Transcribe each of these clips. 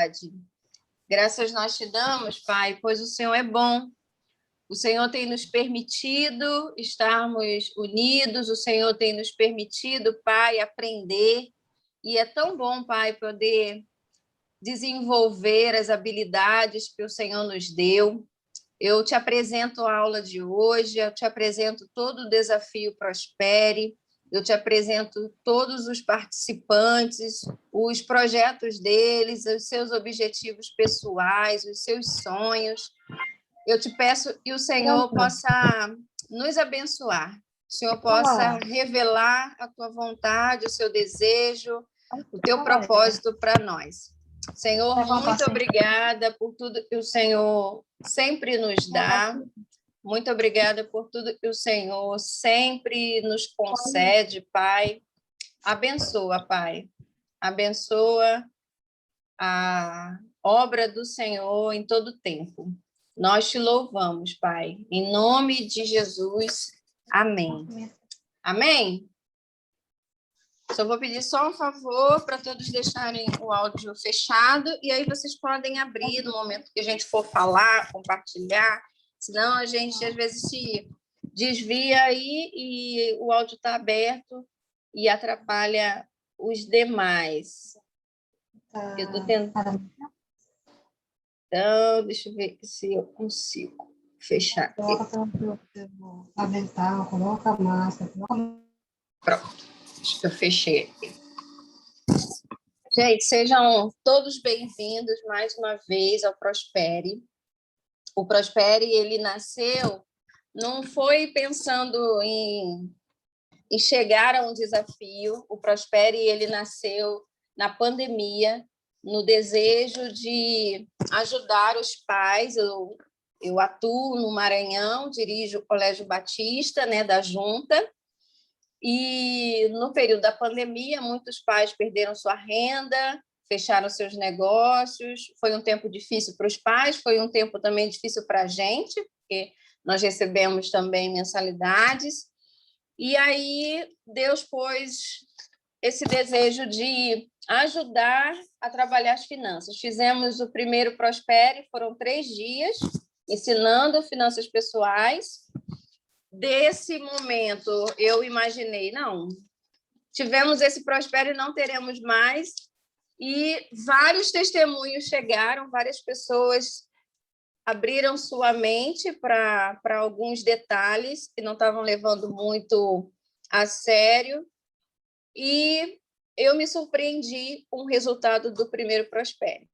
verdade. Graças nós te damos, Pai, pois o Senhor é bom. O Senhor tem nos permitido estarmos unidos, o Senhor tem nos permitido, Pai, aprender. E é tão bom, Pai, poder desenvolver as habilidades que o Senhor nos deu. Eu te apresento a aula de hoje, eu te apresento todo o desafio Prospere, eu te apresento todos os participantes, os projetos deles, os seus objetivos pessoais, os seus sonhos. Eu te peço que o Senhor possa nos abençoar, o Senhor possa revelar a tua vontade, o seu desejo, o teu propósito para nós. Senhor, muito obrigada por tudo que o Senhor sempre nos dá. Muito obrigada por tudo que o Senhor sempre nos concede, Pai. Abençoa, Pai. Abençoa a obra do Senhor em todo o tempo. Nós te louvamos, Pai. Em nome de Jesus. Amém. Amém? Só vou pedir só um favor para todos deixarem o áudio fechado e aí vocês podem abrir no momento que a gente for falar, compartilhar, senão a gente às vezes se desvia aí e o áudio está aberto e atrapalha os demais. Eu estou tentando. Então, deixa eu ver se eu consigo fechar aqui. Coloca avental, coloca a máscara. Pronto. Acho que eu fechei aqui. Gente, sejam todos bem-vindos mais uma vez ao Prospere. O Prospere, ele nasceu, não foi pensando em chegar a um desafio. O Prospere, ele nasceu na pandemia, no desejo de ajudar os pais. Eu atuo no Maranhão, dirijo o Colégio Batista, né, da Junta. E no período da pandemia, muitos pais perderam sua renda, fecharam seus negócios. Foi um tempo difícil para os pais, foi um tempo também difícil para a gente, porque nós recebemos também mensalidades. E aí Deus pôs esse desejo de ajudar a trabalhar as finanças. Fizemos o primeiro Prospere, foram 3 dias, ensinando finanças pessoais. Desse momento, eu imaginei, não, tivemos esse Prospere e não teremos mais, e vários testemunhos chegaram, várias pessoas abriram sua mente para alguns detalhes que não estavam levando muito a sério, e eu me surpreendi com o resultado do primeiro Prospere.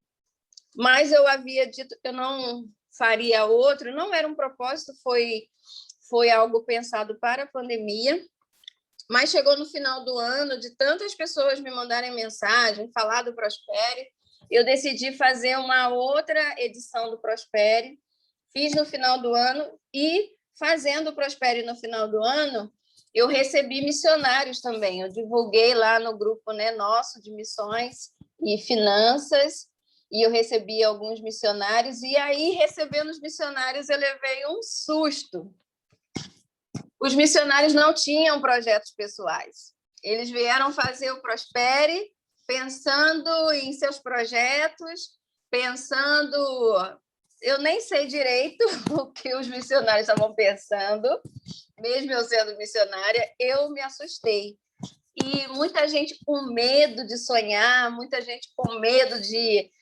Mas eu havia dito que eu não faria outro, não era um propósito, foi algo pensado para a pandemia, mas chegou no final do ano, de tantas pessoas me mandarem mensagem, falar do Prospere, eu decidi fazer uma outra edição do Prospere, fiz no final do ano, e fazendo o Prospere no final do ano, eu recebi missionários também, eu divulguei lá no grupo, né, nosso de missões e finanças, e eu recebi alguns missionários, e aí, recebendo os missionários, eu levei um susto. Os missionários não tinham projetos pessoais. Eles vieram fazer o Prospere pensando em seus projetos, pensando... Eu nem sei direito o que os missionários estavam pensando, mesmo eu sendo missionária, eu me assustei. E muita gente com medo de sonhar, muita gente com medo de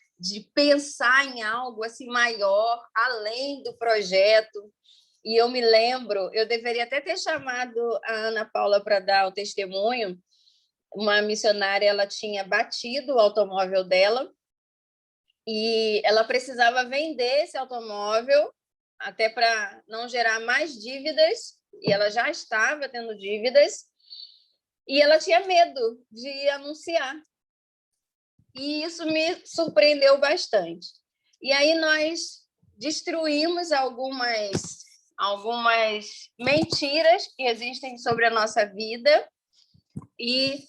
pensar em algo assim maior, além do projeto. E eu me lembro, eu deveria até ter chamado a Ana Paula para dar o testemunho. Uma missionária, ela tinha batido o automóvel dela e ela precisava vender esse automóvel até para não gerar mais dívidas, e ela já estava tendo dívidas, e ela tinha medo de anunciar. E isso me surpreendeu bastante. E aí nós destruímos algumas mentiras que existem sobre a nossa vida, e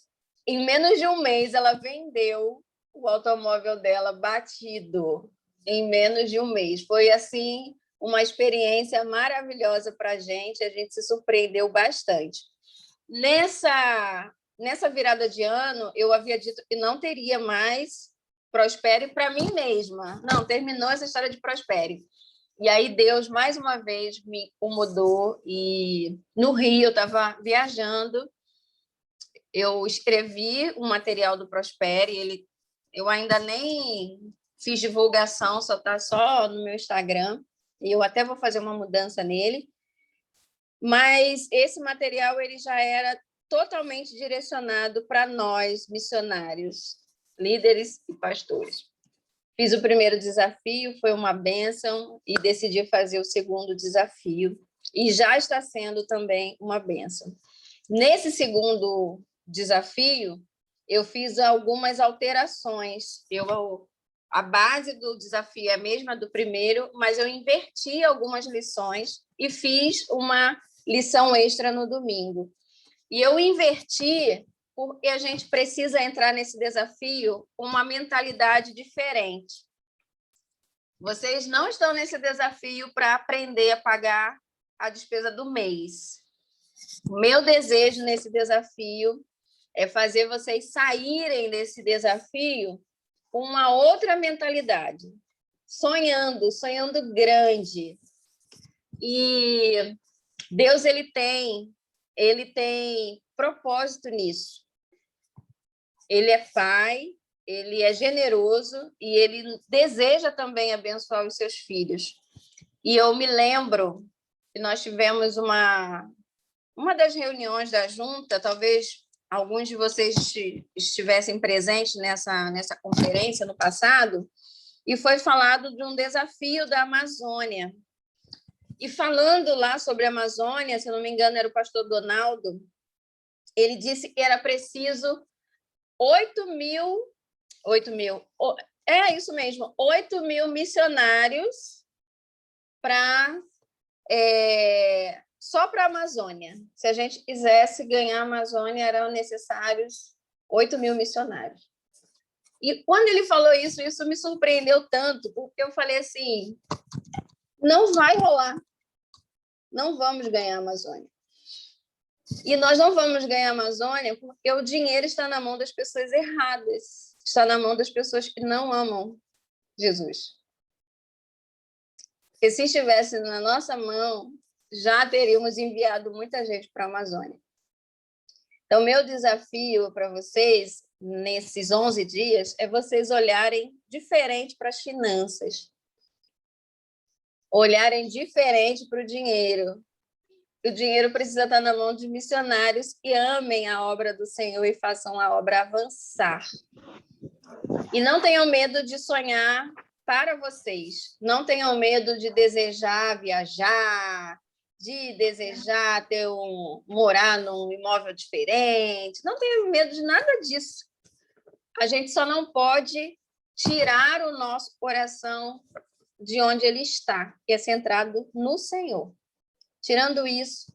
em menos de um mês ela vendeu o automóvel dela batido, em menos de um mês. Foi assim uma experiência maravilhosa para a gente se surpreendeu bastante. Nessa virada de ano, eu havia dito que não teria mais Prospere para mim mesma. Não, terminou essa história de Prospere. E aí Deus, mais uma vez, me incomodou. E no Rio, eu estava viajando, eu escrevi o material do Prospere, eu ainda nem fiz divulgação, só está só no meu Instagram, e eu até vou fazer uma mudança nele, mas esse material ele já era totalmente direcionado para nós, missionários, líderes e pastores. Fiz o primeiro desafio, foi uma bênção, e decidi fazer o segundo desafio, e já está sendo também uma bênção. Nesse segundo desafio, eu fiz algumas alterações. A base do desafio é a mesma do primeiro, mas eu inverti algumas lições e fiz uma lição extra no domingo. E eu inverti porque a gente precisa entrar nesse desafio com uma mentalidade diferente. Vocês não estão nesse desafio para aprender a pagar a despesa do mês. O meu desejo nesse desafio é fazer vocês saírem desse desafio com uma outra mentalidade, sonhando grande. E Deus ele tem propósito nisso. Ele é Pai, ele é generoso e ele deseja também abençoar os seus filhos. E eu me lembro que nós tivemos uma das reuniões da junta, talvez alguns de vocês estivessem presentes nessa conferência no passado, e foi falado de um desafio da Amazônia. E falando lá sobre a Amazônia, se não me engano, era o pastor Donaldo, ele disse que era preciso 8 mil, isso mesmo, 8 mil missionários só para a Amazônia. Se a gente quisesse ganhar a Amazônia, eram necessários 8 mil missionários. E quando ele falou isso me surpreendeu tanto, porque eu falei assim, não vai rolar, não vamos ganhar a Amazônia. E nós não vamos ganhar a Amazônia porque o dinheiro está na mão das pessoas erradas, está na mão das pessoas que não amam Jesus. Porque se estivesse na nossa mão, já teríamos enviado muita gente para a Amazônia. Então, meu desafio para vocês, nesses 11 dias, é vocês olharem diferente para as finanças, olharem diferente para o dinheiro. O dinheiro precisa estar na mão de missionários que amem a obra do Senhor e façam a obra avançar. E não tenham medo de sonhar para vocês. Não tenham medo de desejar viajar, de desejar morar num imóvel diferente. Não tenham medo de nada disso. A gente só não pode tirar o nosso coração de onde ele está, que é centrado no Senhor. Tirando isso,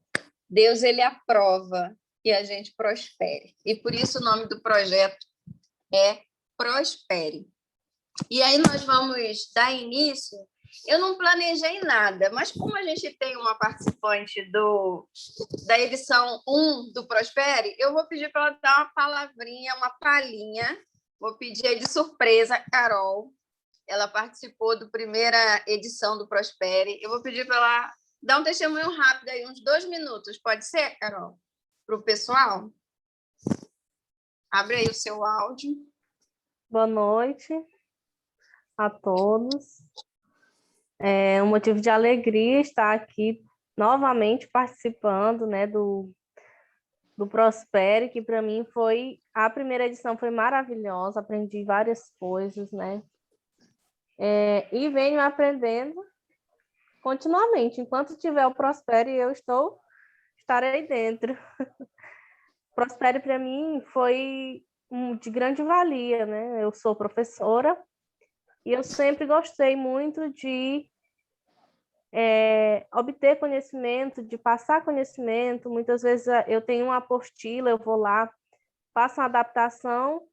Deus ele aprova que a gente prospere. E por isso o nome do projeto é Prospere. E aí nós vamos dar início. Eu não planejei nada, mas como a gente tem uma participante da edição 1 do Prospere, eu vou pedir para ela dar uma palavrinha, uma palhinha. Vou pedir aí de surpresa a Carol. Ela participou da primeira edição do Prospere. Eu vou pedir para ela dar um testemunho rápido aí, uns 2 minutos. Pode ser, Carol? Para o pessoal? Abre aí o seu áudio. Boa noite a todos. É um motivo de alegria estar aqui novamente participando, né, do Prospere, que para mim a primeira edição foi maravilhosa, aprendi várias coisas, né? E venho aprendendo continuamente. Enquanto tiver o Prospere, eu estarei dentro. Prospere para mim foi de grande valia, né? Eu sou professora e eu sempre gostei muito de obter conhecimento, de passar conhecimento. Muitas vezes eu tenho uma apostila, eu vou lá, faço uma adaptação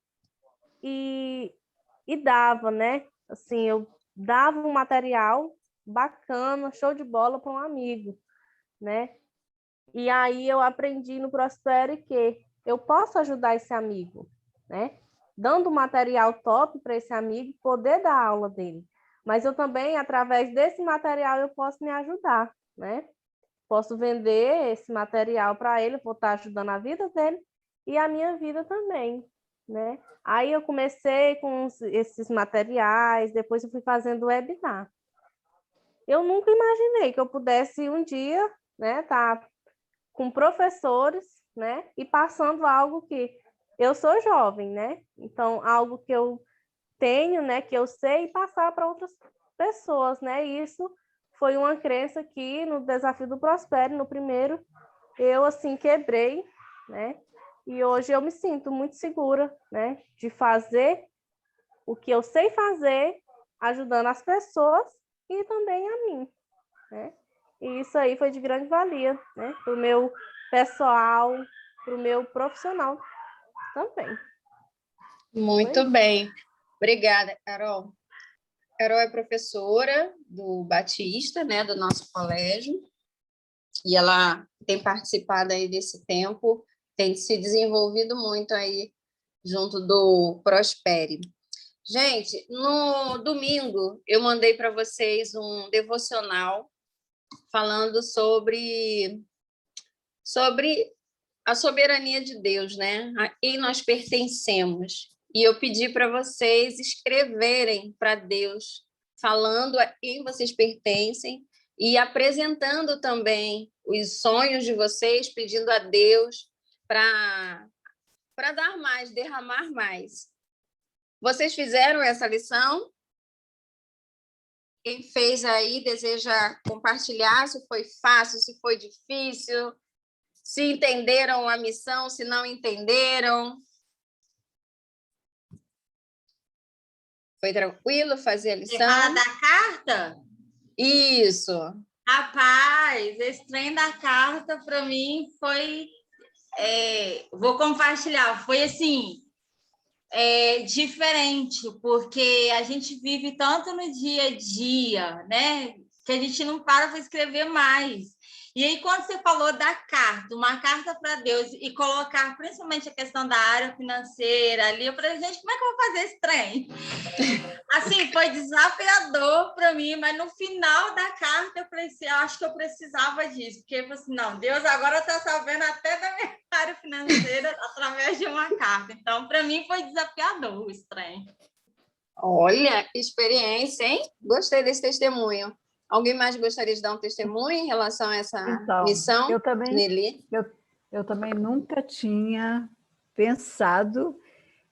e dava, né? Assim, eu dava um material bacana, show de bola para um amigo, né? E aí eu aprendi no Prospere que eu posso ajudar esse amigo, né? dando material top para esse amigo poder dar a aula dele. Mas eu também, através desse material, eu posso me ajudar, né? Posso vender esse material para ele, vou estar ajudando a vida dele e a minha vida também, né? Aí eu comecei com esses materiais, depois eu fui fazendo webinar. Eu nunca imaginei que eu pudesse um dia, né, estar com professores, né, e passando algo que eu sou jovem, né? Então, algo que eu tenho, né, que eu sei, e passar para outras pessoas, né? E isso foi uma crença que no desafio do Prospere, no primeiro, eu assim quebrei, né? E hoje eu me sinto muito segura, né, de fazer o que eu sei fazer, ajudando as pessoas e também a mim, né? E isso aí foi de grande valia, né, para o meu pessoal, para o meu profissional também. Muito bem. Obrigada, Carol. Carol é professora do Batista, né, do nosso colégio, e ela tem participado aí desse tempo, tem se desenvolvido muito aí junto do Prospere. Gente, no domingo eu mandei para vocês um devocional falando sobre a soberania de Deus, né? A quem nós pertencemos. E eu pedi para vocês escreverem para Deus, falando a quem vocês pertencem e apresentando também os sonhos de vocês, pedindo a Deus para dar mais, derramar mais. Vocês fizeram essa lição? Quem fez aí deseja compartilhar se foi fácil, se foi difícil, se entenderam a missão, se não entenderam. Foi tranquilo fazer a lição? Você fala da carta? Isso. Rapaz, esse trem da carta para mim foi... vou compartilhar. Foi assim, diferente, porque a gente vive tanto no dia a dia, né? Que a gente não para escrever mais. E aí, quando você falou da carta, uma carta para Deus, e colocar principalmente a questão da área financeira ali, eu falei, gente, como é que eu vou fazer esse trem? Assim, foi desafiador para mim, mas no final da carta eu falei assim, eu acho que eu precisava disso, porque eu falei assim, não, Deus agora está sabendo até da minha área financeira através de uma carta. Então, para mim foi desafiador esse trem. Olha, que experiência, hein? Gostei desse testemunho. Alguém mais gostaria de dar um testemunho em relação a essa missão? Nelly? Eu também nunca tinha pensado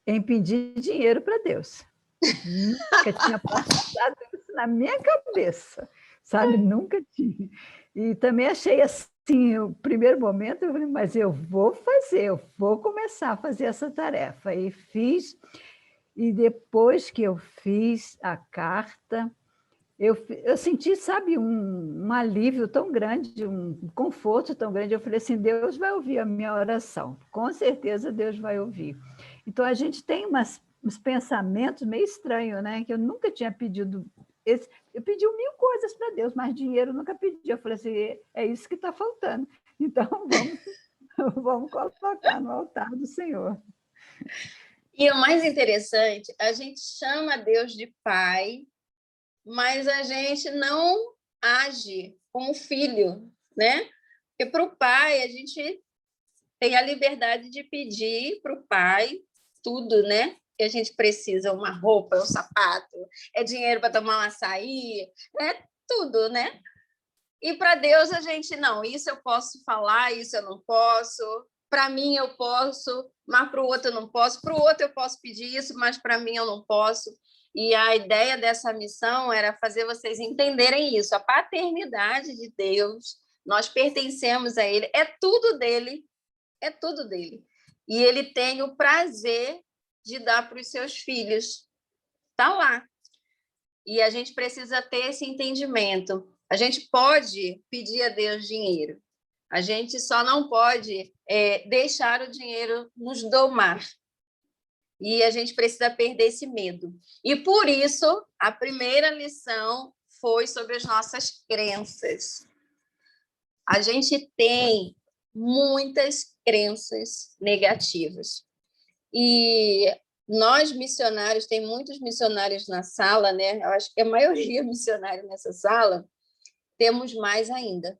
em pedir dinheiro para Deus. Nunca tinha passado isso na minha cabeça, sabe? Nunca tinha. E também achei assim, o primeiro momento, eu falei, mas eu vou começar a fazer essa tarefa. E fiz, e depois que eu fiz a carta, eu senti, sabe, um alívio tão grande, um conforto tão grande. Eu falei assim, Deus vai ouvir a minha oração. Com certeza Deus vai ouvir. Então, a gente tem uns pensamentos meio estranhos, né? Que eu nunca tinha pedido. Eu pedi 1000 coisas para Deus, mas dinheiro eu nunca pedi. Eu falei assim, é isso que está faltando. Então, vamos colocar no altar do Senhor. E o mais interessante, a gente chama Deus de Pai, mas a gente não age como filho, né? Porque para o pai, a gente tem a liberdade de pedir para o pai tudo, né? Que a gente precisa, uma roupa, um sapato, é dinheiro para tomar um açaí, é tudo, né? E para Deus a gente, não, isso eu posso falar, isso eu não posso, para mim eu posso, mas para o outro eu não posso, para o outro eu posso pedir isso, mas para mim eu não posso. E a ideia dessa missão era fazer vocês entenderem isso, a paternidade de Deus, nós pertencemos a Ele, é tudo dele, é tudo dele. E Ele tem o prazer de dar para os seus filhos. Está lá. E a gente precisa ter esse entendimento. A gente pode pedir a Deus dinheiro, a gente só não pode deixar o dinheiro nos domar. E a gente precisa perder esse medo. E por isso, a primeira lição foi sobre as nossas crenças. A gente tem muitas crenças negativas. E nós missionários, tem muitos missionários na sala, né? Eu acho que a maioria missionário nessa sala, temos mais ainda.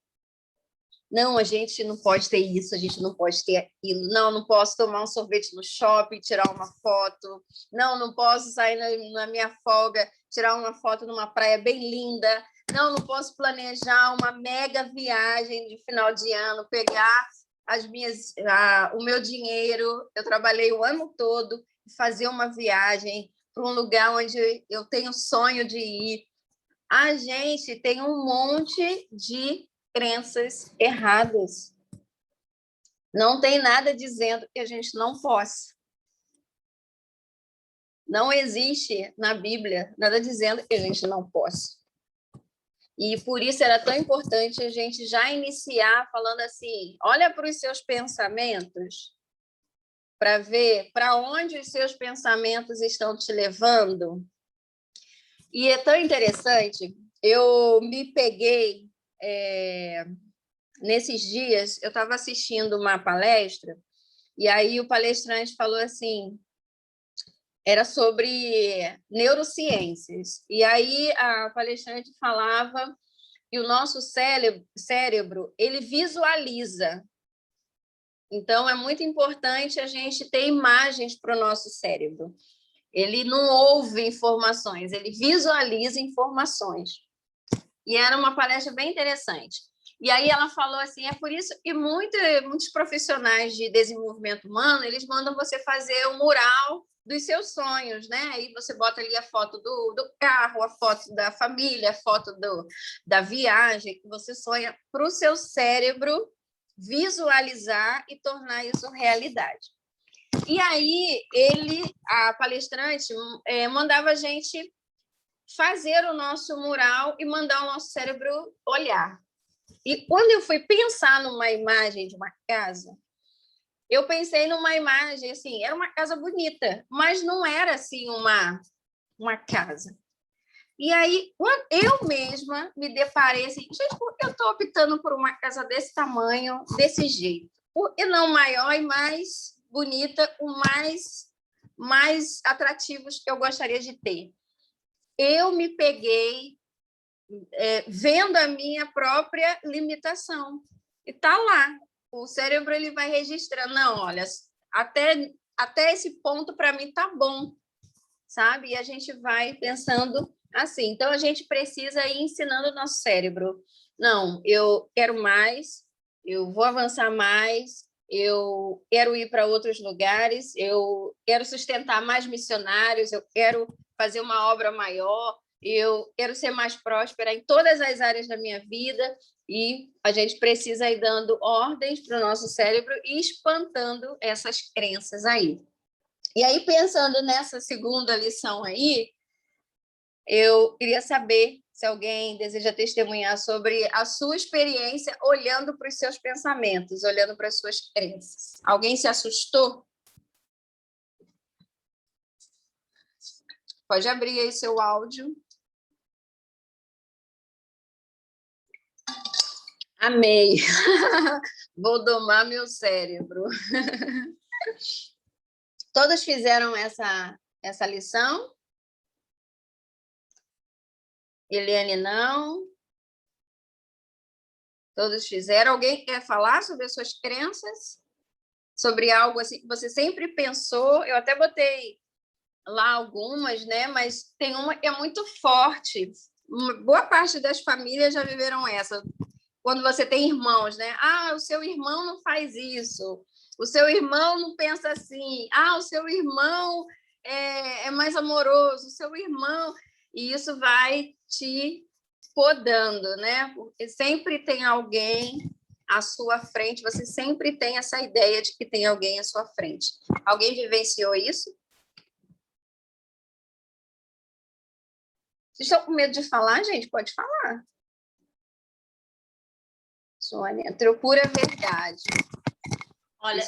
Não, a gente não pode ter isso, a gente não pode ter aquilo. Não posso tomar um sorvete no shopping, tirar uma foto. Não posso sair na minha folga, tirar uma foto numa praia bem linda. Não posso planejar uma mega viagem de final de ano, pegar o meu dinheiro. Eu trabalhei o ano todo, fazer uma viagem para um lugar onde eu tenho sonho de ir. A gente tem um monte de crenças erradas. Não tem nada dizendo que a gente não possa. Não existe na Bíblia nada dizendo que a gente não possa. E por isso era tão importante a gente já iniciar falando assim, olha para os seus pensamentos, para ver para onde os seus pensamentos estão te levando. E é tão interessante, eu me peguei... nesses dias, eu estava assistindo uma palestra, e aí o palestrante falou assim, era sobre neurociências, e aí a palestrante falava que o nosso cérebro ele visualiza. Então, é muito importante a gente ter imagens para o nosso cérebro. Ele não ouve informações, ele visualiza informações. E era uma palestra bem interessante. E aí ela falou assim, é por isso que muitos profissionais de desenvolvimento humano, eles mandam você fazer um mural dos seus sonhos, né? Aí você bota ali a foto do carro, a foto da família, a foto da viagem que você sonha, para o seu cérebro visualizar e tornar isso realidade. E aí a palestrante mandava a gente fazer o nosso mural e mandar o nosso cérebro olhar. E quando eu fui pensar numa imagem de uma casa, eu pensei numa imagem, assim, era uma casa bonita, mas não era, assim, uma casa. E aí, eu mesma me deparei assim, gente, por que eu estou optando por uma casa desse tamanho, desse jeito? Por que não maior e mais bonita, com mais atrativos que eu gostaria de ter? Eu me peguei vendo a minha própria limitação. E está lá. O cérebro ele vai registrando. Não, olha, até esse ponto, para mim, está bom. Sabe? E a gente vai pensando assim. Então, a gente precisa ir ensinando o nosso cérebro. Não, eu quero mais, eu vou avançar mais, eu quero ir para outros lugares, eu quero sustentar mais missionários, eu quero fazer uma obra maior, eu quero ser mais próspera em todas as áreas da minha vida, e a gente precisa ir dando ordens para o nosso cérebro e espantando essas crenças aí. E aí, pensando nessa segunda lição aí, eu queria saber se alguém deseja testemunhar sobre a sua experiência olhando para os seus pensamentos, olhando para as suas crenças. Alguém se assustou? Pode abrir aí seu áudio. Amei. Vou domar meu cérebro. Todos fizeram essa lição? Eliane, não. Todos fizeram. Alguém quer falar sobre as suas crenças? Sobre algo assim que você sempre pensou? Eu até botei lá algumas, né? Mas tem uma que é muito forte. Boa parte das famílias já viveram essa. Quando você tem irmãos, né? Ah, o seu irmão não faz isso. O seu irmão não pensa assim. Ah, o seu irmão é mais amoroso. O seu irmão... E isso vai te podando, né? Porque sempre tem alguém à sua frente, você sempre tem essa ideia de que tem alguém à sua frente. Alguém vivenciou isso? Vocês estão com medo de falar, gente? Pode falar. Sônia, procura a verdade. Olha,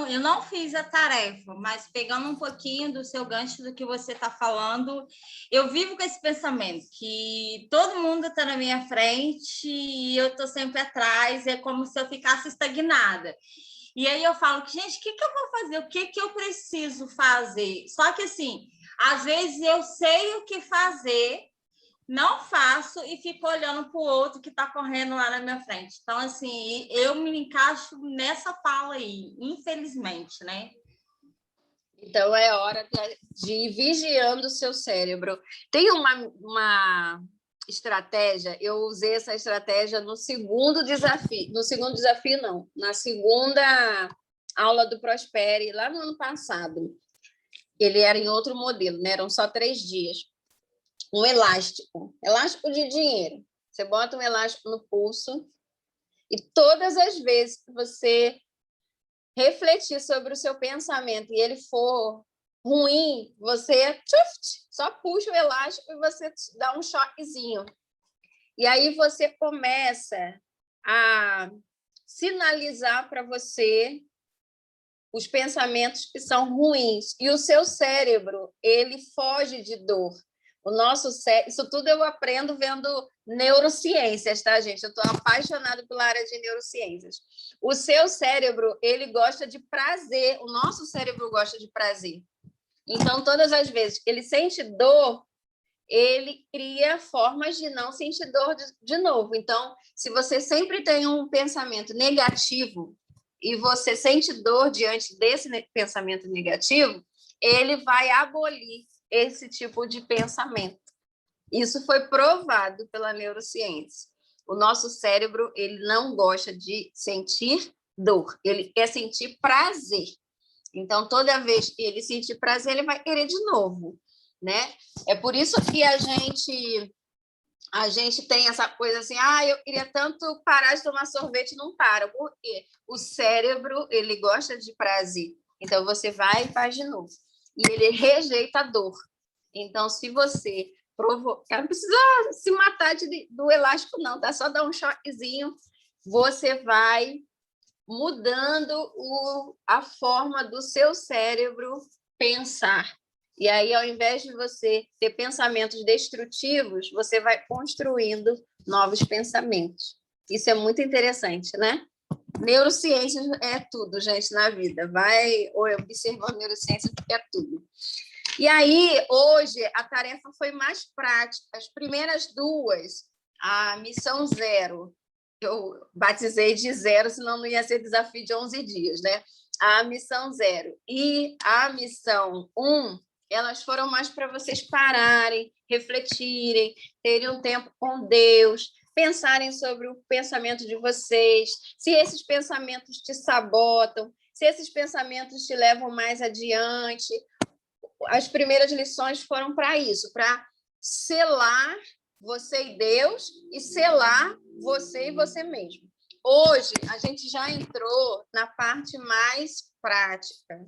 eu não fiz a tarefa, mas pegando um pouquinho do seu gancho do que você está falando, eu vivo com esse pensamento que todo mundo está na minha frente e eu estou sempre atrás, é como se eu ficasse estagnada. E aí eu falo, gente, o que eu vou fazer? O que eu preciso fazer? Só que, assim, às vezes eu sei o que fazer, não faço e fico olhando para o outro que está correndo lá na minha frente. Então, assim, eu me encaixo nessa fala aí, infelizmente, né? Então, é hora de ir vigiando o seu cérebro. Tem uma estratégia, eu usei essa estratégia no segundo desafio. No segundo desafio, não. Na segunda aula do Prospere, lá no ano passado. Ele era em outro modelo, né? Eram só 3 dias. Um elástico de dinheiro. Você bota um elástico no pulso e todas as vezes que você refletir sobre o seu pensamento e ele for ruim, você só puxa o elástico e você dá um choquezinho. E aí você começa a sinalizar para você os pensamentos que são ruins. E o seu cérebro, ele foge de dor. O nosso cérebro, isso tudo eu aprendo vendo neurociências, tá, gente? Eu estou apaixonada pela área de neurociências. O seu cérebro, ele gosta de prazer. O nosso cérebro gosta de prazer. Então, todas as vezes que ele sente dor, ele cria formas de não sentir dor de novo. Então, se você sempre tem um pensamento negativo e você sente dor diante desse pensamento negativo, ele vai abolir esse tipo de pensamento. Isso foi provado pela neurociência. O nosso cérebro, ele não gosta de sentir dor, ele quer sentir prazer. Então, toda vez que ele sentir prazer, ele vai querer de novo, né? É por isso que a gente tem essa coisa assim, eu queria tanto parar de tomar sorvete, não para. Por quê? O cérebro, ele gosta de prazer. Então, você vai e faz de novo. E ele rejeita a dor. Então, se você provocar, não precisa se matar do elástico, não, tá? Só dar um choquezinho, você vai mudando a forma do seu cérebro pensar. E aí, ao invés de você ter pensamentos destrutivos, você vai construindo novos pensamentos. Isso é muito interessante, né? Neurociência é tudo, gente, na vida. Vai observando neurociência, porque é tudo. E aí, hoje, a tarefa foi mais prática. As primeiras 2, a missão 0, eu batizei de 0, senão não ia ser desafio de 11 dias, né? A missão 0 e a missão 1, elas foram mais para vocês pararem, refletirem, terem um tempo com Deus, pensarem sobre o pensamento de vocês, se esses pensamentos te sabotam, se esses pensamentos te levam mais adiante. As primeiras lições foram para isso, para selar você e Deus e selar você e você mesmo. Hoje, a gente já entrou na parte mais prática.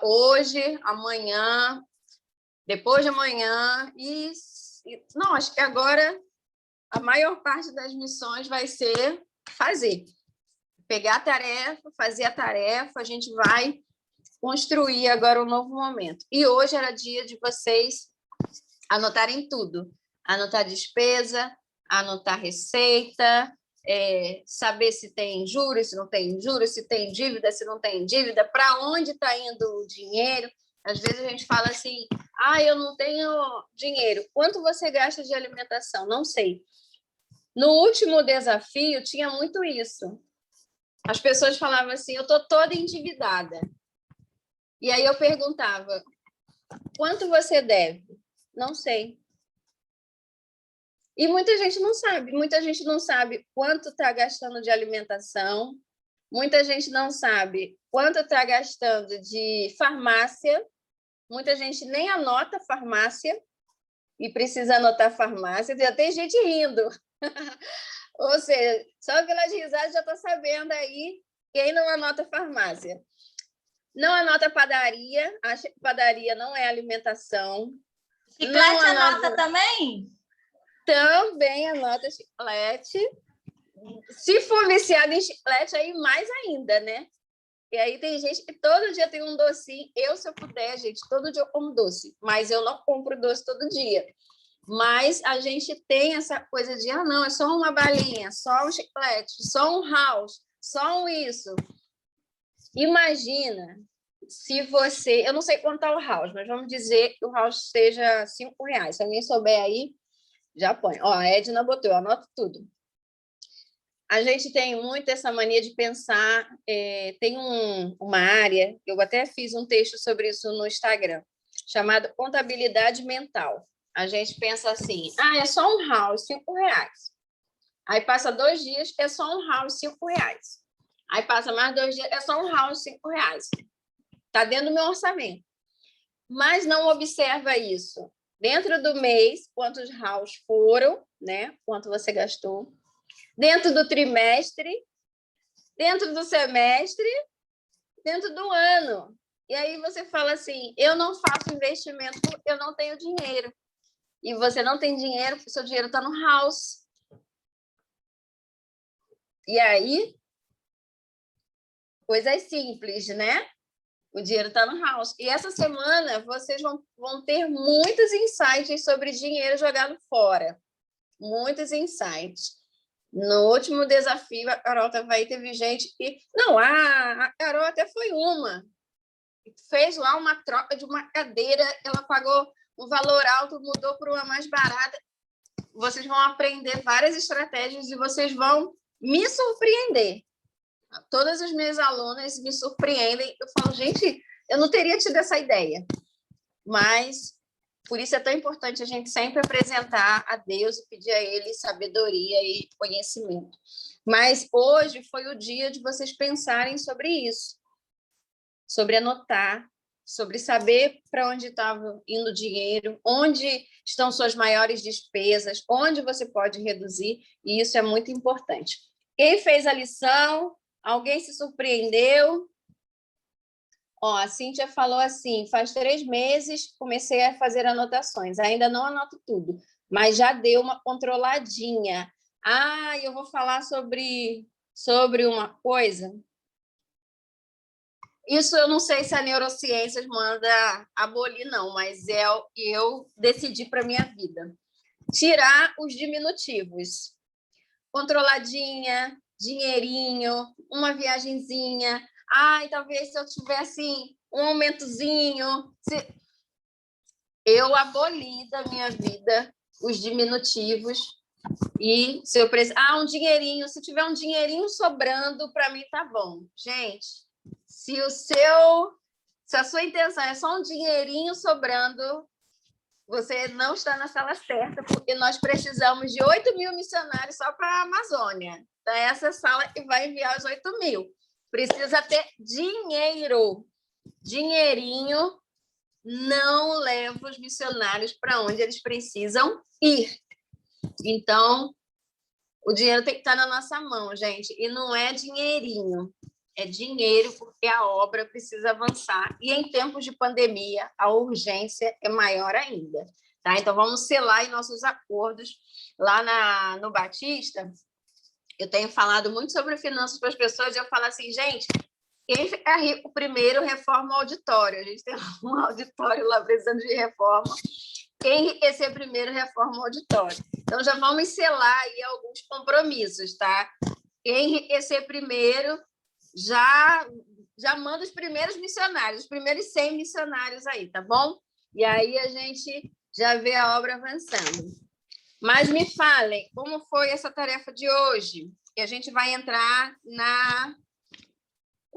Hoje, amanhã, depois de amanhã, não, acho que agora a maior parte das missões vai ser fazer. Pegar a tarefa, fazer a tarefa, a gente vai construir agora um novo momento. E hoje era dia de vocês anotarem tudo. Anotar despesa, anotar receita, saber se tem juros, se não tem juros, se tem dívida, se não tem dívida, para onde está indo o dinheiro. Às vezes a gente fala assim, eu não tenho dinheiro. Quanto você gasta de alimentação? Não sei. No último desafio, tinha muito isso. As pessoas falavam assim, eu estou toda endividada. E aí eu perguntava, quanto você deve? Não sei. E muita gente não sabe quanto está gastando de alimentação, muita gente não sabe quanto está gastando de farmácia, muita gente nem anota farmácia e precisa anotar farmácia, já tem gente rindo. Ou seja, só pelas risadas já está sabendo aí quem não anota farmácia. Não anota padaria, acha que padaria não é alimentação. Chiclete anota também? Também anota chiclete. Se for viciado em chiclete, aí mais ainda, né? E aí tem gente que todo dia tem um docinho. Se eu puder, gente, todo dia eu como doce. Mas eu não compro doce todo dia. Mas a gente tem essa coisa de, não, é só uma balinha, só um chiclete, só um house, só um isso. Imagina se você... Eu não sei quanto está o house, mas vamos dizer que o house seja R$ 5. Se alguém souber aí, já põe. Ó, a Edna botou, eu anoto tudo. A gente tem muito essa mania de pensar... tem uma área, eu até fiz um texto sobre isso no Instagram, chamado contabilidade mental. A gente pensa assim, é só um house, R$ 5. Aí passa 2 dias, é só um house, R$ 5. Aí passa mais 2 dias, é só um house, R$ 5. Está dentro do meu orçamento. Mas não observa isso. Dentro do mês, quantos house foram, né? Quanto você gastou. Dentro do trimestre, dentro do semestre, dentro do ano. E aí você fala assim, eu não faço investimento porque eu não tenho dinheiro. E você não tem dinheiro porque o seu dinheiro está no house. E aí, coisas simples, né? O dinheiro está no house. E essa semana vocês vão ter muitos insights sobre dinheiro jogado fora. Muitos insights. No último desafio, a Carol estava aí, teve gente que... Não, a Carol até foi uma. Fez lá uma troca de uma cadeira, ela pagou um valor alto, mudou para uma mais barata. Vocês vão aprender várias estratégias e vocês vão me surpreender. Todas as minhas alunas me surpreendem. Eu falo, gente, eu não teria tido essa ideia. Mas, por isso é tão importante a gente sempre apresentar a Deus e pedir a Ele sabedoria e conhecimento. Mas hoje foi o dia de vocês pensarem sobre isso. Sobre anotar, sobre saber para onde estava indo o dinheiro, onde estão suas maiores despesas, onde você pode reduzir, e isso é muito importante. Quem fez a lição? Alguém se surpreendeu? Ó, a Cíntia falou assim, faz 3 meses comecei a fazer anotações, ainda não anoto tudo, mas já deu uma controladinha. Eu vou falar sobre uma coisa. Isso eu não sei se a neurociências manda abolir, não, mas é o que eu decidi para a minha vida. Tirar os diminutivos. Controladinha, dinheirinho, uma viagenzinha. Talvez se eu tivesse um aumentozinho. Eu aboli da minha vida os diminutivos. E se eu precisar... um dinheirinho. Se tiver um dinheirinho sobrando, para mim tá bom. Gente... Se a sua intenção é só um dinheirinho sobrando, você não está na sala certa, porque nós precisamos de 8.000 missionários só para a Amazônia. Então, é essa sala que vai enviar os 8.000. Precisa ter dinheiro. Dinheirinho não leva os missionários para onde eles precisam ir. Então, o dinheiro tem que estar na nossa mão, gente. E não é dinheirinho. É dinheiro porque a obra precisa avançar. E em tempos de pandemia, a urgência é maior ainda. Tá? Então, vamos selar em nossos acordos. Lá no Batista, eu tenho falado muito sobre finanças para as pessoas, e eu falo assim, gente, quem ficar rico primeiro, reforma o auditório. A gente tem um auditório lá precisando de reforma. Quem enriquecer primeiro, reforma o auditório. Então, já vamos selar aí alguns compromissos, tá? Quem enriquecer primeiro... Já manda os primeiros missionários, os primeiros 100 missionários aí, tá bom? E aí a gente já vê a obra avançando. Mas me falem, como foi essa tarefa de hoje? E a gente vai entrar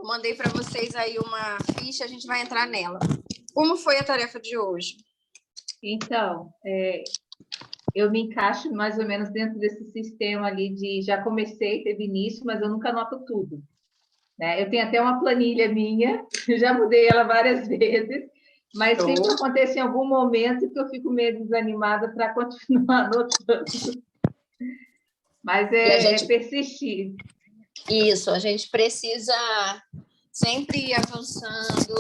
Eu mandei para vocês aí uma ficha, a gente vai entrar nela. Como foi a tarefa de hoje? Então, eu me encaixo mais ou menos dentro desse sistema ali de já comecei, teve início, mas eu nunca anoto tudo. Eu tenho até uma planilha minha, já mudei ela várias vezes, mas sempre acontece em algum momento que eu fico meio desanimada para continuar anotando. Mas persistir. Isso, a gente precisa sempre ir avançando,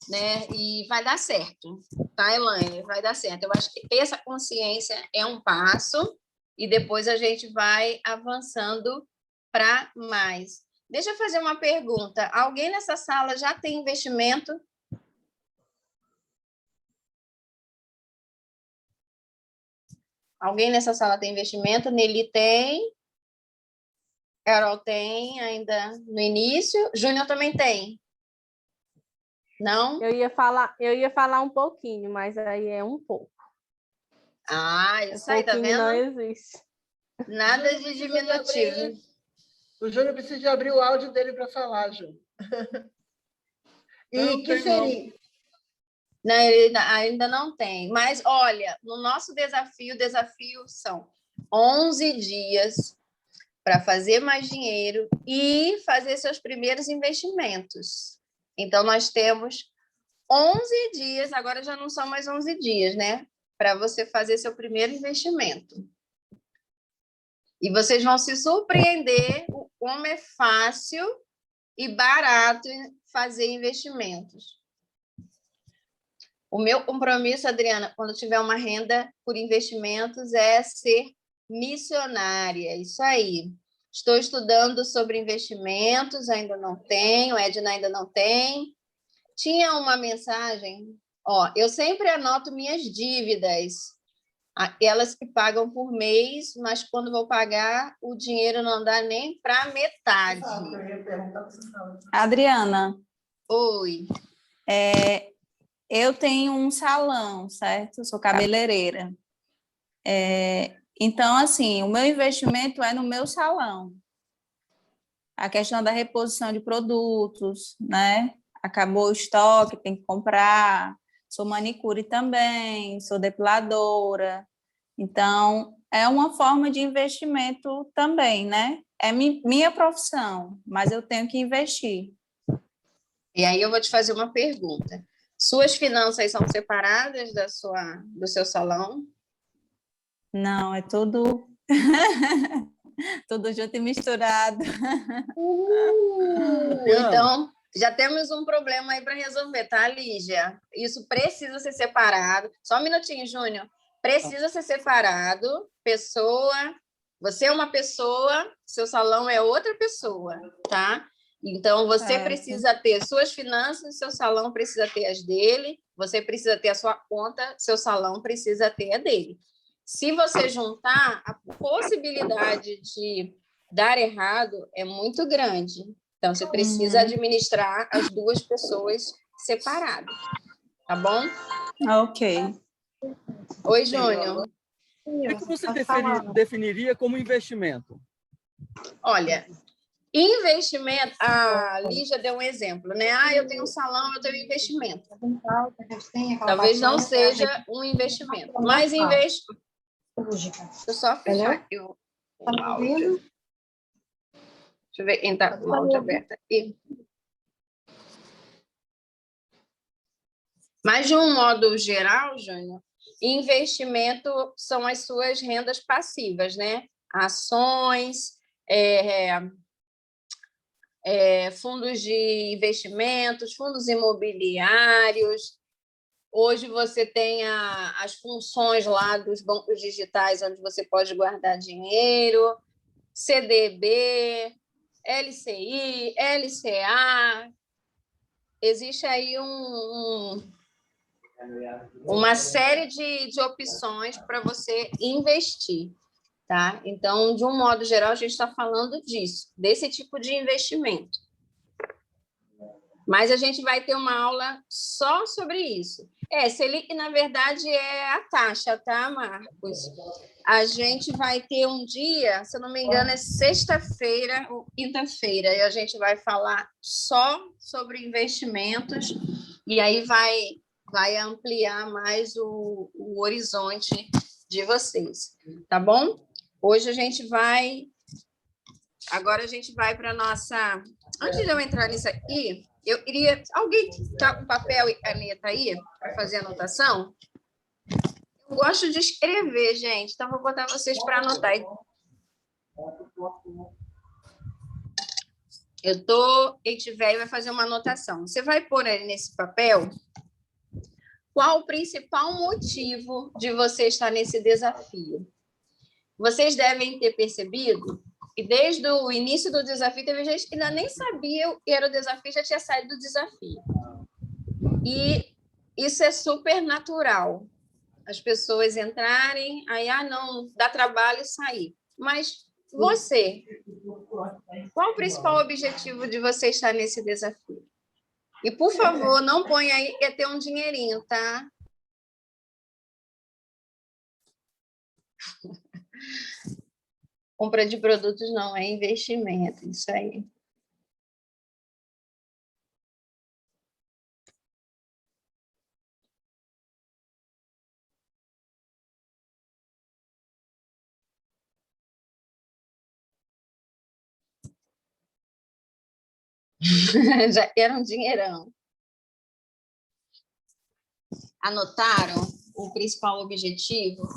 né? E vai dar certo, tá, Elaine? Vai dar certo. Eu acho que ter essa consciência é um passo e depois a gente vai avançando para mais. Deixa eu fazer uma pergunta. Alguém nessa sala já tem investimento? Alguém nessa sala tem investimento? Nelly tem. Carol tem, ainda no início. Júnior também tem. Não? Eu ia falar um pouquinho, mas aí é um pouco. Ah, isso aí, tá Pouquinho não vendo? existe. Nada de diminutivo. O Júnior precisa de abrir o áudio dele para falar, Júnior. E que seria? Não, ele ainda não tem. Mas, olha, no nosso desafio, o desafio são 11 dias para fazer mais dinheiro e fazer seus primeiros investimentos. Então, nós temos 11 dias, agora já não são mais 11 dias, né? Para você fazer seu primeiro investimento. E vocês vão se surpreender como é fácil e barato fazer investimentos. O meu compromisso, Adriana, quando tiver uma renda por investimentos, é ser missionária. Isso aí. Estou estudando sobre investimentos, ainda não tenho, Edna ainda não tem. Tinha uma mensagem, eu sempre anoto minhas dívidas, elas que pagam por mês, mas quando vou pagar, o dinheiro não dá nem para metade. Adriana, Oi. Eu tenho um salão, certo? Eu sou cabeleireira. Então, assim, o meu investimento é no meu salão. A questão da reposição de produtos, né? Acabou o estoque, tem que comprar. Sou manicure também, sou depiladora. Então, é uma forma de investimento também, né? É minha profissão, mas eu tenho que investir. E aí eu vou te fazer uma pergunta. Suas finanças são separadas do seu salão? Não, é tudo tudo junto e misturado. Então, já temos um problema aí para resolver, tá, Lígia? Isso precisa ser separado. Só um minutinho, Júnior. Precisa ser separado. Pessoa, você é uma pessoa, seu salão é outra pessoa, tá? Então, você precisa ter suas finanças, seu salão precisa ter as dele, você precisa ter a sua conta, seu salão precisa ter a dele. Se você juntar, a possibilidade de dar errado é muito grande. Então, você precisa administrar as duas pessoas separadas, tá bom? Ok. Oi, Júnior. O que você definiria como investimento? Olha, investimento... A Lígia deu um exemplo, né? Eu tenho um salão, eu tenho investimento. Talvez não seja um investimento, mas investimento... Deixa eu só fechar o áudio. Deixa eu ver quem está com o áudio aberto aqui. Mas, de um modo geral, Júnior, investimento são as suas rendas passivas, né? Ações, fundos de investimentos, fundos imobiliários. Hoje você tem as funções lá dos bancos digitais, onde você pode guardar dinheiro, CDB, LCI, LCA. Existe aí uma série de opções para você investir, tá? Então, de um modo geral, a gente está falando disso, desse tipo de investimento. Mas a gente vai ter uma aula só sobre isso. Selic, na verdade, é a taxa, tá, Marcos? A gente vai ter um dia, se eu não me engano, é sexta-feira ou quinta-feira, e a gente vai falar só sobre investimentos, e aí vai ampliar mais o horizonte de vocês, tá bom? Hoje a gente vai... Agora a gente vai para a nossa... Antes de eu entrar nisso aqui, eu queria... Alguém está com papel e caneta aí para fazer anotação? Eu gosto de escrever, gente, então vou botar vocês para anotar. Quem tiver vai fazer uma anotação. Você vai pôr aí nesse papel qual o principal motivo de você estar nesse desafio. Vocês devem ter percebido que desde o início do desafio teve gente que ainda nem sabia o que era o desafio, já tinha saído do desafio. E isso é super natural. As pessoas entrarem, aí, não, dá trabalho sair. Mas você, qual o principal objetivo de você estar nesse desafio? E, por favor, não põe aí que é ter um dinheirinho, tá? Compra de produtos não é investimento, isso aí. Já era um dinheirão. Anotaram o principal objetivo?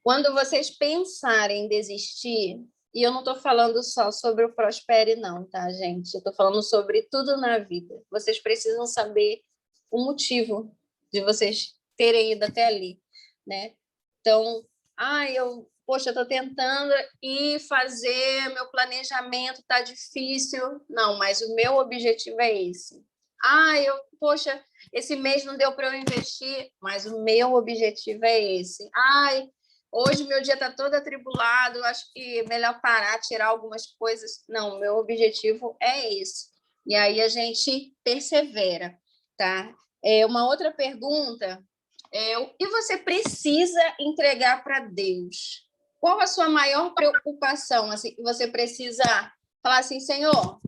Quando vocês pensarem em desistir, e eu não estou falando só sobre o Prospere, não, tá, gente? Eu estou falando sobre tudo na vida. Vocês precisam saber o motivo de vocês terem ido até ali, né? Então, poxa, eu estou tentando ir fazer, meu planejamento está difícil. Não, mas o meu objetivo é esse. Poxa, esse mês não deu para eu investir, mas o meu objetivo é esse. Hoje meu dia está todo atribulado, acho que é melhor parar, tirar algumas coisas. Não, meu objetivo é esse. E aí a gente persevera, tá? Uma outra pergunta o que você precisa entregar para Deus? Qual a sua maior preocupação? Assim, que você precisa falar assim, Senhor,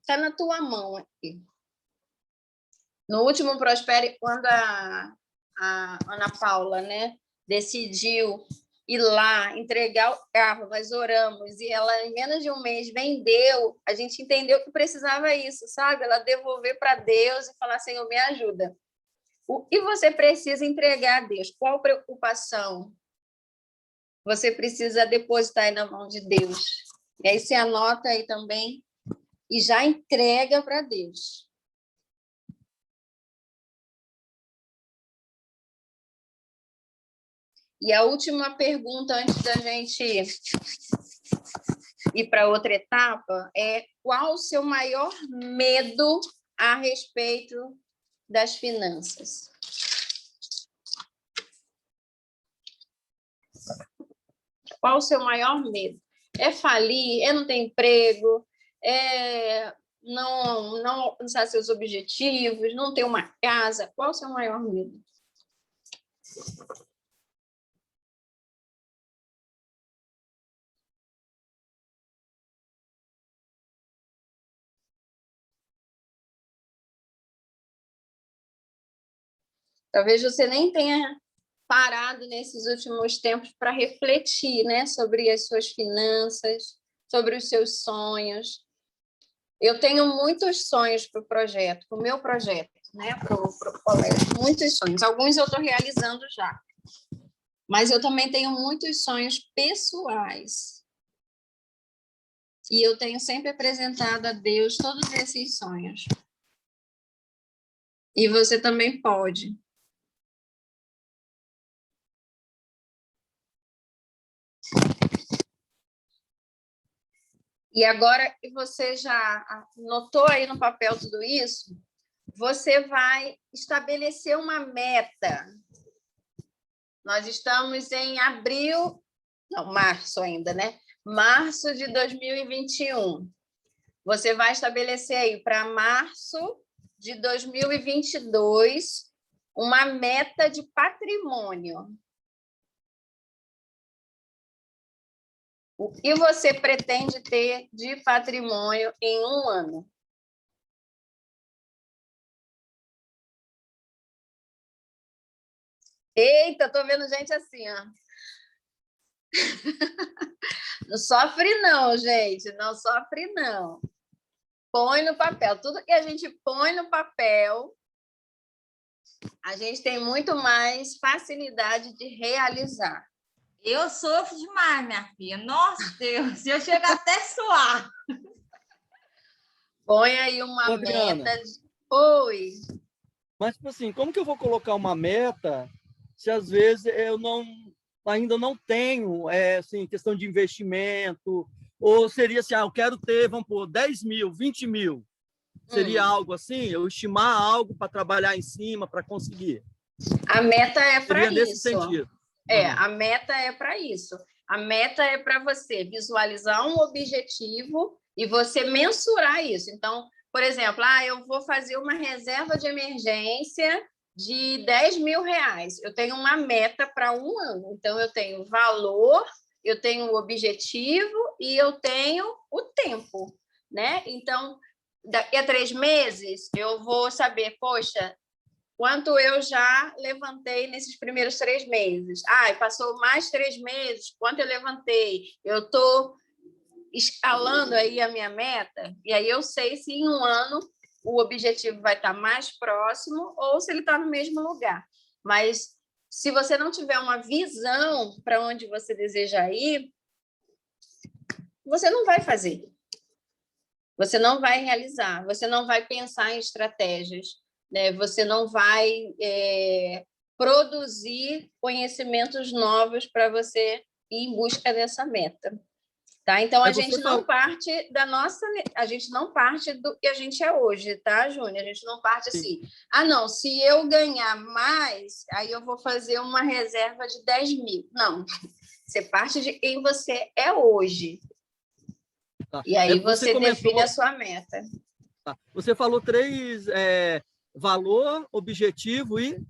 está na tua mão aqui. No último Prospere, quando a Ana Paula, né, decidiu ir lá entregar o carro, nós oramos, e ela, em menos de um mês, vendeu, a gente entendeu que precisava isso, sabe? Ela devolver para Deus e falar, Senhor, me ajuda. O que você precisa entregar a Deus? Qual preocupação você precisa depositar aí na mão de Deus? E aí você anota aí também e já entrega para Deus. E a última pergunta, antes da gente ir para outra etapa, é qual o seu maior medo a respeito das finanças? Qual o seu maior medo? É falir? É não ter emprego? É não alcançar seus objetivos? Não ter uma casa? Qual o seu maior medo? Talvez você nem tenha parado nesses últimos tempos para refletir, né, sobre as suas finanças, sobre os seus sonhos. Eu tenho muitos sonhos para o projeto, para o meu projeto, né, para o colégio, muitos sonhos. Alguns eu estou realizando já, mas eu também tenho muitos sonhos pessoais. E eu tenho sempre apresentado a Deus todos esses sonhos. E você também pode. E agora que você já notou aí no papel tudo isso, você vai estabelecer uma meta. Nós estamos em março ainda, né? Março de 2021. Você vai estabelecer aí para março de 2022 uma meta de patrimônio. O que você pretende ter de patrimônio em um ano? Eita, estou vendo gente assim, ó. Não sofre não, gente, não sofre não. Põe no papel. Tudo que a gente põe no papel, a gente tem muito mais facilidade de realizar. Eu sofro demais, minha filha. Nossa, Deus, eu chego até a suar. Põe aí uma Adriana, meta. Oi. Mas, tipo assim, como que eu vou colocar uma meta se às vezes eu ainda não tenho assim, questão de investimento? Ou seria assim, eu quero ter, vamos pôr, 10 mil, 20 mil. Seria algo assim? Eu estimar algo para trabalhar em cima, para conseguir? A meta é para isso. Nesse sentido. A meta é para isso. A meta é para você visualizar um objetivo e você mensurar isso. Então, por exemplo, eu vou fazer uma reserva de emergência de R$ 10.000. Eu tenho uma meta para um ano. Então, eu tenho valor, eu tenho o objetivo e eu tenho o tempo, né? Então, daqui a 3 meses, eu vou saber, poxa, quanto eu já levantei nesses primeiros 3 meses. Passou mais 3 meses, quanto eu levantei? Eu estou escalando aí a minha meta, e aí eu sei se em um ano o objetivo vai estar mais próximo ou se ele está no mesmo lugar. Mas se você não tiver uma visão para onde você deseja ir, você não vai fazer. Você não vai realizar, você não vai pensar em estratégias, né? Você não vai produzir conhecimentos novos para você ir em busca dessa meta. Tá? Então, a gente não parte do que a gente é hoje, tá, Júnior? A gente não parte assim, não, se eu ganhar mais, aí eu vou fazer uma reserva de 10.000. Não, você parte de quem você é hoje. Tá. E aí você define a sua meta. Tá. Você falou 3, valor, objetivo e...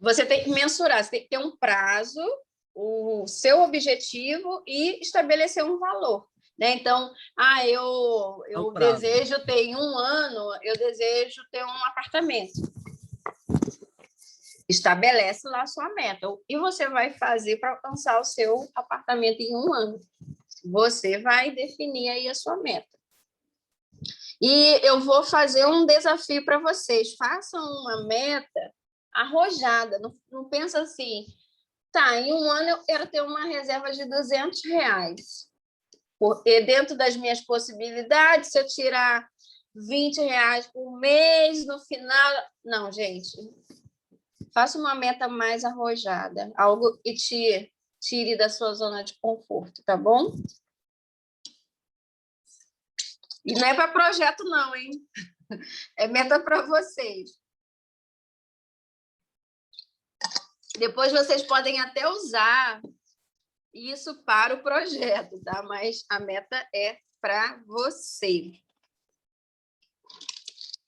Você tem que mensurar, você tem que ter um prazo, o seu objetivo e estabelecer um valor, né? Então, eu desejo ter em um ano, eu desejo ter um apartamento. Estabelece lá a sua meta. O que você vai fazer para alcançar o seu apartamento em um ano? Você vai definir aí a sua meta. E eu vou fazer um desafio para vocês. Façam uma meta arrojada. Não pensa assim, em um ano eu quero ter uma reserva de R$ 200. Porque dentro das minhas possibilidades, se eu tirar R$ 20 por mês, no final... Não, gente. Faça uma meta mais arrojada. Algo que te tire da sua zona de conforto, tá bom? E não é para projeto, não, hein? É meta para vocês. Depois vocês podem até usar isso para o projeto, tá? Mas a meta é para você.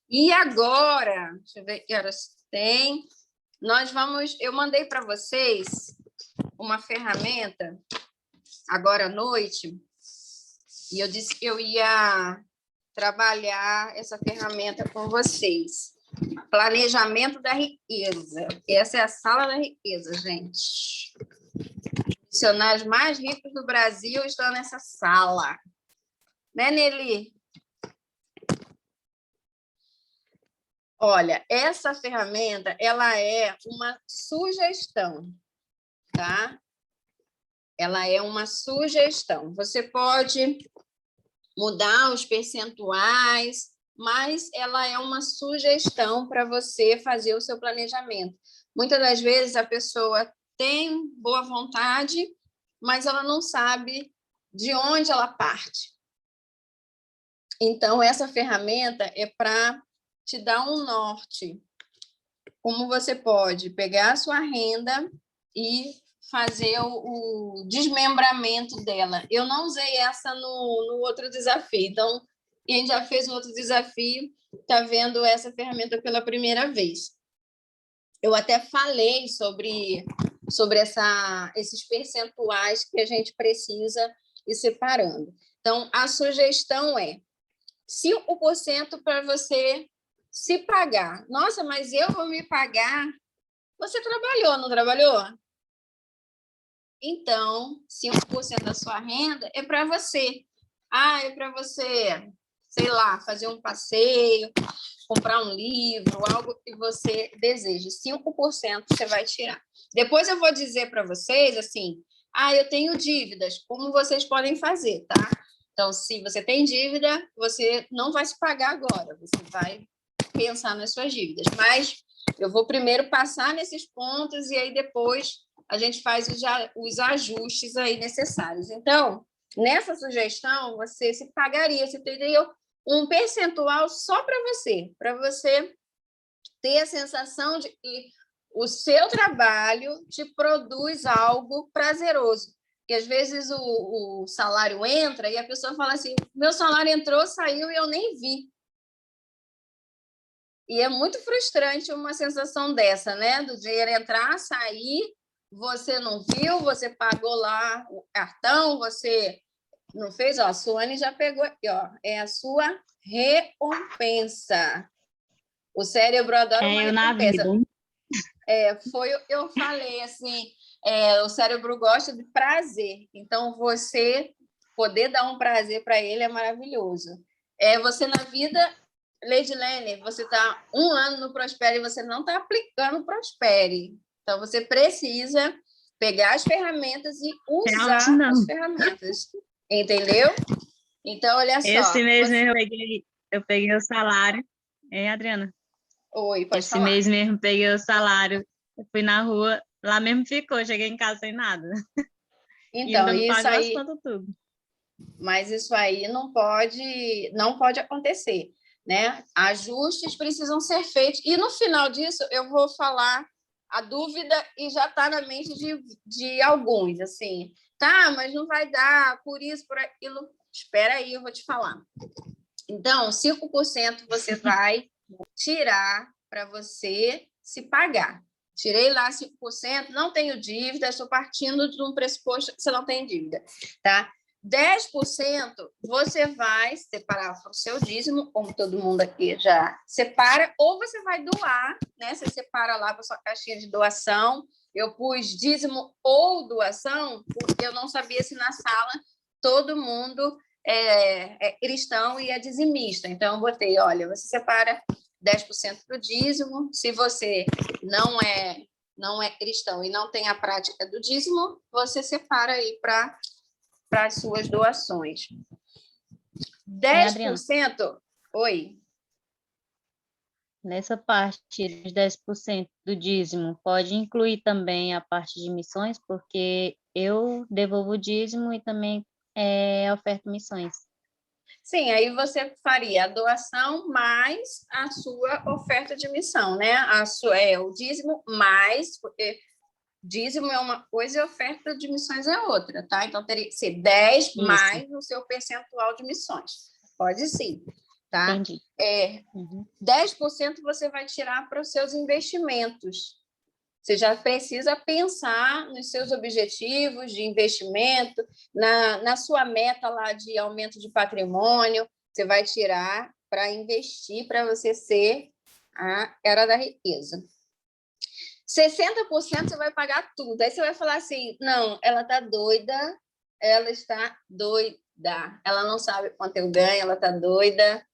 E agora, deixa eu ver que horas tem. Eu mandei para vocês uma ferramenta agora à noite, e eu disse que eu ia trabalhar essa ferramenta com vocês. Planejamento da riqueza. Essa é a sala da riqueza, gente. Os missionários mais ricos do Brasil estão nessa sala. Né, Nelly? Olha, essa ferramenta, ela é uma sugestão, tá? Ela é uma sugestão. Você pode mudar os percentuais, mas ela é uma sugestão para você fazer o seu planejamento. Muitas das vezes a pessoa tem boa vontade, mas ela não sabe de onde ela parte. Então, essa ferramenta é para te dar um norte. Como você pode pegar a sua renda e fazer o desmembramento dela. Eu não usei essa no outro desafio. Então, quem já fez um outro desafio está vendo essa ferramenta pela primeira vez. Eu até falei sobre esses percentuais que a gente precisa ir separando. Então, a sugestão é 5% para você se pagar. Nossa, mas eu vou me pagar. Você trabalhou, não trabalhou? Então, 5% da sua renda é para você. É para você, sei lá, fazer um passeio, comprar um livro, algo que você deseja. 5% você vai tirar. Depois eu vou dizer para vocês, assim, eu tenho dívidas, como vocês podem fazer, tá? Então, se você tem dívida, você não vai se pagar agora, você vai pensar nas suas dívidas. Mas eu vou primeiro passar nesses pontos e aí depois a gente faz os ajustes aí necessários. Então, nessa sugestão, você se pagaria, você teria um percentual só para você ter a sensação de que o seu trabalho te produz algo prazeroso. E às vezes o salário entra e a pessoa fala assim, meu salário entrou, saiu e eu nem vi. E é muito frustrante uma sensação dessa, né? Do dinheiro entrar, sair, você não viu, você pagou lá o cartão, você não fez, ó, a Suane já pegou aqui, ó, é a sua recompensa. O cérebro adora uma eu na recompensa. vida. Eu falei assim, o cérebro gosta de prazer, então você poder dar um prazer para ele é maravilhoso. Você na vida, Leidilene, você está 1 ano no Prospere e você não está aplicando o Prospere. Então, você precisa pegar as ferramentas e usar as ferramentas. Entendeu? Então, olha só. Esse mês mesmo eu peguei o salário. Hein, Adriana? Oi, pode Esse falar. mês mesmo peguei o salário. Eu fui na rua, lá mesmo ficou, cheguei em casa sem nada. Então, e isso pagou aí. as contas tudo. Mas isso aí não pode acontecer, né? Ajustes precisam ser feitos. E no final disso, eu vou falar a dúvida e já está na mente de alguns, assim. Tá, mas não vai dar, por isso, por aquilo. Espera aí, eu vou te falar. Então, 5% você vai tirar para você se pagar. Tirei lá 5%, não tenho dívida, estou partindo de um pressuposto que você não tem dívida, tá? 10% você vai separar para o seu dízimo, como todo mundo aqui já separa, ou você vai doar, né? Você separa lá para a sua caixinha de doação. Eu pus dízimo ou doação, porque eu não sabia se na sala todo mundo é cristão e é dizimista. Então, eu botei, olha, você separa 10% para o dízimo. Se você não é cristão e não tem a prática do dízimo, você separa aí para as suas doações. 10%... Oi. Nessa parte dos 10% do dízimo, pode incluir também a parte de missões, porque eu devolvo o dízimo e também oferto missões. Sim, aí você faria a doação mais a sua oferta de missão, né? O dízimo mais, porque dízimo é uma coisa e oferta de missões é outra, tá? Então, teria que ser 10 Isso. mais o seu percentual de missões. Pode sim, tá? Entendi. 10% você vai tirar para os seus investimentos. Você já precisa pensar nos seus objetivos de investimento, na sua meta lá de aumento de patrimônio. Você vai tirar para investir, para você ser a era da riqueza. 60% você vai pagar tudo. Aí você vai falar assim, não, ela está doida, ela está doida. Ela não sabe quanto eu ganho, ela está doida.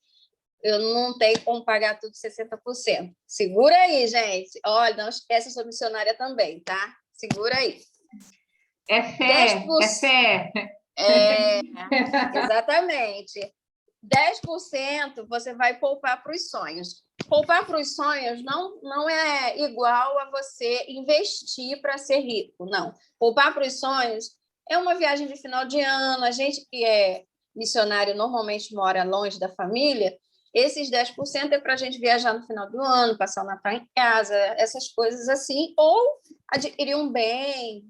Eu não tenho como pagar tudo 60%. Segura aí, gente. Olha, não esquece, eu sou missionária também, tá? Segura aí. É fé, 10%, é fé. Exatamente. 10% você vai poupar para os sonhos. Poupar para os sonhos não é igual a você investir para ser rico, não. Poupar para os sonhos é uma viagem de final de ano. A gente que é missionário normalmente mora longe da família. Esses 10% é para a gente viajar no final do ano, passar o Natal em casa, essas coisas assim, ou adquirir um bem,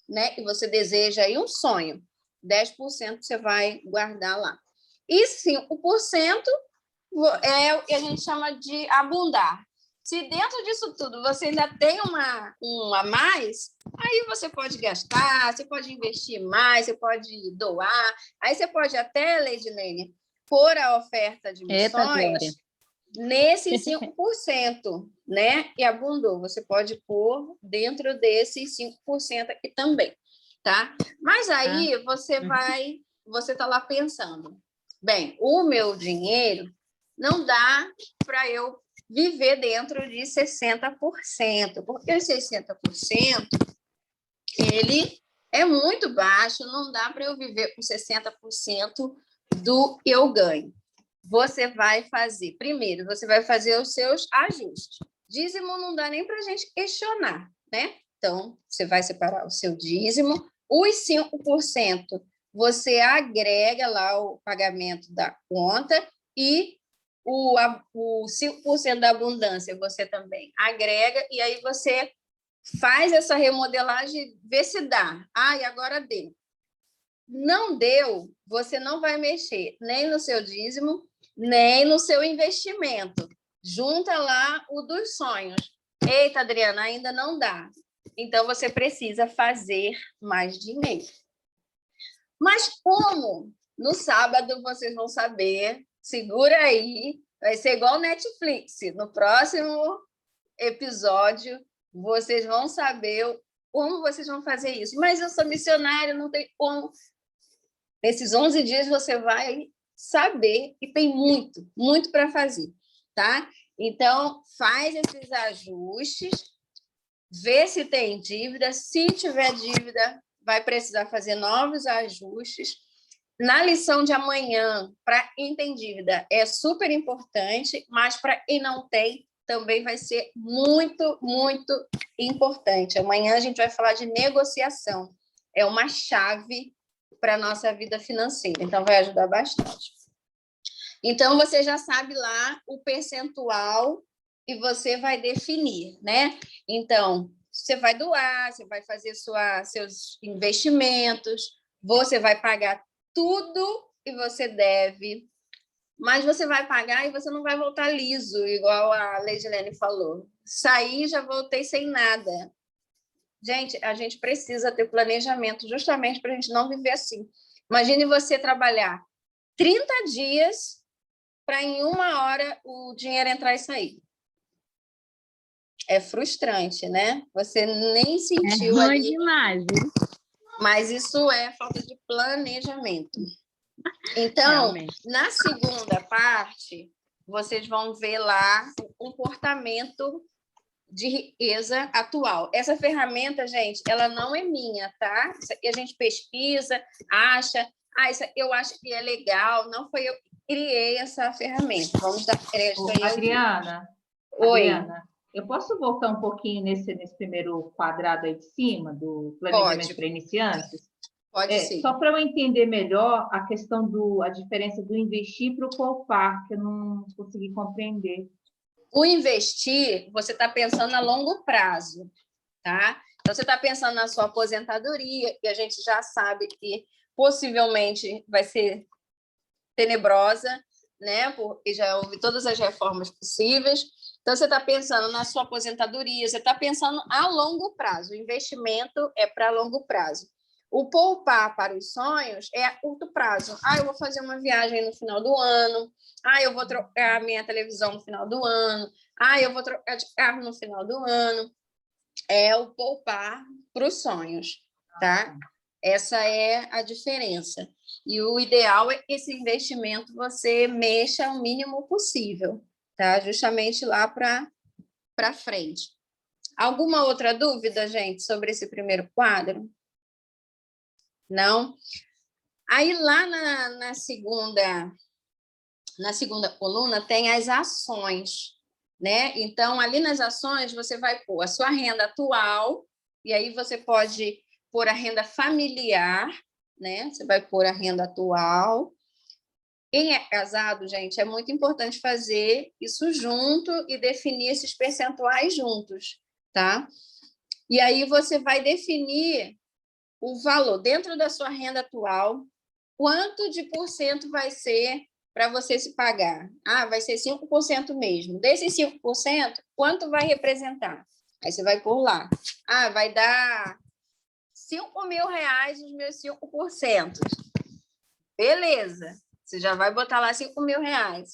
né, que você deseja aí, um sonho. 10% você vai guardar lá. E 5% é o que a gente chama de abundar. Se dentro disso tudo você ainda tem um a mais, aí você pode gastar, você pode investir mais, você pode doar, aí você pode até, Leidilene, pôr a oferta de missões nesses 5%, né? E abundou. Você pode pôr dentro desses 5% aqui também, tá? Mas aí você está lá pensando, bem, o meu dinheiro não dá para eu viver dentro de 60%, porque os 60% ele é muito baixo, não dá para eu viver com 60% do que eu ganho. Você vai fazer, primeiro, você vai fazer os seus ajustes. Dízimo não dá nem para a gente questionar, né? Então, você vai separar o seu dízimo, os 5% você agrega lá o pagamento da conta e o 5% da abundância você também agrega, e aí você faz essa remodelagem, vê se dá. E agora deu. Não deu, você não vai mexer nem no seu dízimo, nem no seu investimento. junta lá o dos sonhos. Eita, Adriana, ainda não dá. Então, você precisa fazer mais dinheiro. Mas como? No sábado, vocês vão saber. Segura aí. Vai ser igual Netflix. No próximo episódio, vocês vão saber como vocês vão fazer isso. Mas eu sou missionária, não tem como. Nesses 11 dias, você vai saber e tem muito, muito para fazer, tá? Então, faz esses ajustes, vê se tem dívida. Se tiver dívida, vai precisar fazer novos ajustes. Na lição de amanhã, para quem tem dívida, é super importante, mas para quem não tem, também vai ser muito, muito importante. Amanhã a gente vai falar de negociação. É uma chave para a nossa vida financeira, então vai ajudar bastante. Então, você já sabe lá o percentual e você vai definir, né? Então, você vai doar, você vai fazer seus investimentos, você vai pagar tudo que você deve, mas você vai pagar e você não vai voltar liso, igual a Leidilene falou. Saí, já voltei sem nada. Gente, a gente precisa ter planejamento justamente para a gente não viver assim. Imagine você trabalhar 30 dias para em 1 hora o dinheiro entrar e sair. É frustrante, né? Você nem sentiu ruim ali. demais, viu? Mas isso é falta de planejamento. Então, Realmente. na segunda parte, vocês vão ver lá o comportamento de riqueza atual. Essa ferramenta, gente, ela não é minha, tá? Isso aqui a gente pesquisa, acha, isso eu acho que é legal, não foi eu que criei essa ferramenta. Vamos dar crédito aí. Adriana, Oi. Adriana, eu posso voltar um pouquinho nesse primeiro quadrado aí de cima, do planejamento para iniciantes? Pode sim. Só para eu entender melhor a questão a diferença do investir para o poupar, que eu não consegui compreender. O investir, você está pensando a longo prazo, tá? Então, você está pensando na sua aposentadoria, e a gente já sabe que possivelmente vai ser tenebrosa, né? Porque já houve todas as reformas possíveis. Então, você está pensando na sua aposentadoria, você está pensando a longo prazo. O investimento é para longo prazo. O poupar para os sonhos é a curto prazo. Eu vou fazer uma viagem no final do ano. Eu vou trocar a minha televisão no final do ano. Eu vou trocar de carro no final do ano. É o poupar para os sonhos, tá? Essa é a diferença. E o ideal é que esse investimento você mexa o mínimo possível, tá? Justamente lá para frente. Alguma outra dúvida, gente, sobre esse primeiro quadro? Não? Aí, lá na segunda coluna, tem as ações, né? Então, ali nas ações, você vai pôr a sua renda atual, e aí você pode pôr a renda familiar, né? Você vai pôr a renda atual. Quem é casado, gente, é muito importante fazer isso junto e definir esses percentuais juntos, tá? E aí você vai definir o valor dentro da sua renda atual, quanto de porcento vai ser para você se pagar? Vai ser 5% mesmo. Desses 5%, quanto vai representar? Aí você vai pôr lá. Vai dar R$5.000 os meus 5%. Beleza. Você já vai botar lá R$5.000.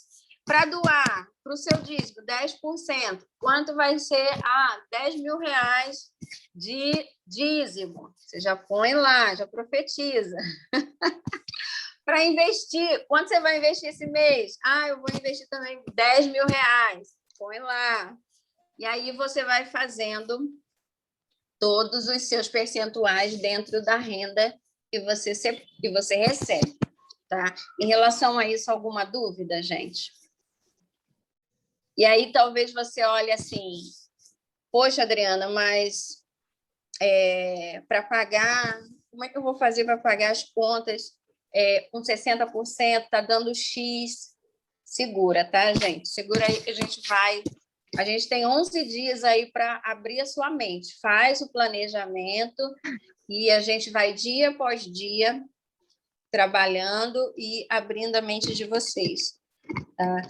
Para doar para o seu dízimo, 10%. Quanto vai ser? R$10.000 de dízimo. Você já põe lá, já profetiza. Para investir, quanto você vai investir esse mês? Eu vou investir também R$10.000. Põe lá. E aí você vai fazendo todos os seus percentuais dentro da renda que você recebe, tá? Em relação a isso, alguma dúvida, gente? E aí talvez você olhe assim, poxa, Adriana, mas para pagar, como é que eu vou fazer para pagar as contas com 60%, está dando X? Segura, tá, gente? Segura aí que a gente tem 11 dias aí para abrir a sua mente. Faz o planejamento e a gente vai dia após dia trabalhando e abrindo a mente de vocês. Tá?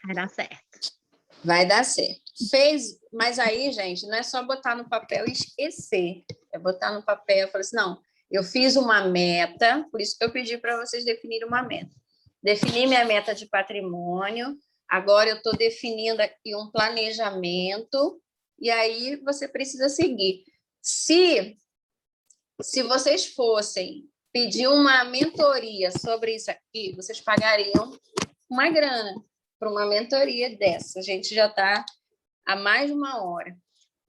Vai dar certo. Vai dar certo. Fez, mas aí, gente, não é só botar no papel e esquecer. É botar no papel e falar assim, não, eu fiz uma meta, por isso que eu pedi para vocês definirem uma meta. Defini minha meta de patrimônio, agora eu estou definindo aqui um planejamento, e aí você precisa seguir. Se vocês fossem pedir uma mentoria sobre isso aqui, vocês pagariam uma grana para uma mentoria dessa. A gente já está há mais de 1 hora.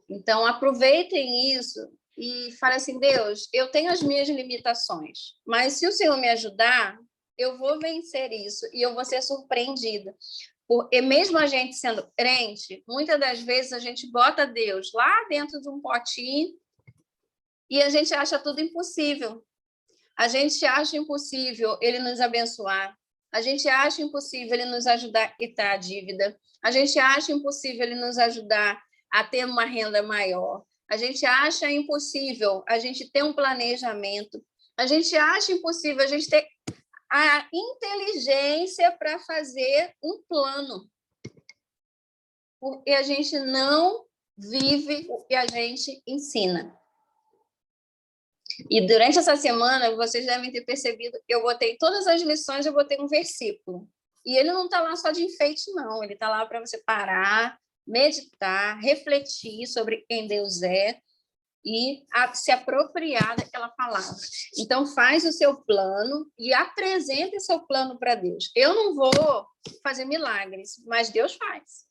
Então, aproveitem isso e falem assim, Deus, eu tenho as minhas limitações, mas se o Senhor me ajudar, eu vou vencer isso e eu vou ser surpreendida. Porque mesmo a gente sendo crente, muitas das vezes a gente bota Deus lá dentro de um potinho e a gente acha tudo impossível. A gente acha impossível Ele nos abençoar. A gente acha impossível Ele nos ajudar a quitar a dívida. A gente acha impossível Ele nos ajudar a ter uma renda maior. A gente acha impossível a gente ter um planejamento. A gente acha impossível a gente ter a inteligência para fazer um plano. Porque a gente não vive o que a gente ensina. E durante essa semana, vocês devem ter percebido que eu botei todas as lições, eu botei um versículo. E ele não está lá só de enfeite, não. Ele está lá para você parar, meditar, refletir sobre quem Deus é e se apropriar daquela palavra. Então, faz o seu plano e apresente o seu plano para Deus. Eu não vou fazer milagres, mas Deus faz.